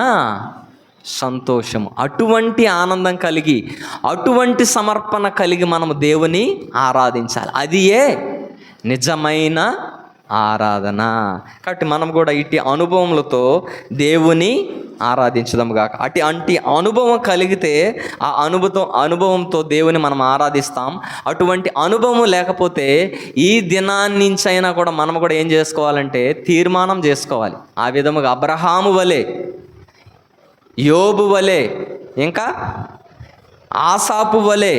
సంతోషము. అటువంటి ఆనందం కలిగి, అటువంటి సమర్పణ కలిగి మనము దేవుని ఆరాధించాలి. అదియే నిజమైన ఆరాధన. కాబట్టి మనం కూడా ఇట్టి అనుభవములతో దేవుని ఆరాధించదాము గాక. అట్టి అనుభవం కలిగితే ఆ అనుభవంతో దేవుని మనం ఆరాధిస్తాం. అటువంటి అనుభవం లేకపోతే ఈ దినాన్నించైనా కూడా మనం కూడా ఏం చేసుకోవాలంటే తీర్మానం చేసుకోవాలి. ఆ విధముగా అబ్రహాము వలె, యోబు వలె, ఇంకా ఆసాపు వలె,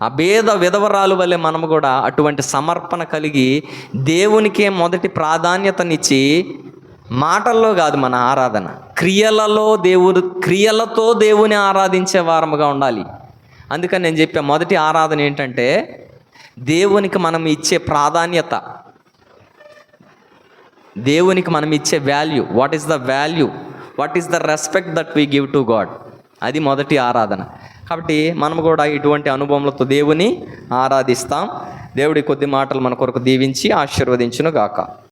అభేద విధవరాలు వలె మనము కూడా అటువంటి సమర్పణ కలిగి దేవునికే మొదటి ప్రాధాన్యతనిచ్చి, మాటల్లో కాదు మన ఆరాధన, క్రియలతో దేవుని ఆరాధించే వారముగా ఉండాలి. అందుకని నేను చెప్పే మొదటి ఆరాధన ఏంటంటే దేవునికి మనం ఇచ్చే ప్రాధాన్యత, దేవునికి మనం ఇచ్చే value. What is the value? What is the respect that we give to God? అది మొదటి ఆరాధన. కాబట్టి మనం కూడా ఇటువంటి అనుభవములతో దేవుని ఆరాధిస్తాం. దేవుడి కొద్ది మాటలు మన కొరకు దీవించి ఆశీర్వదించును గాక.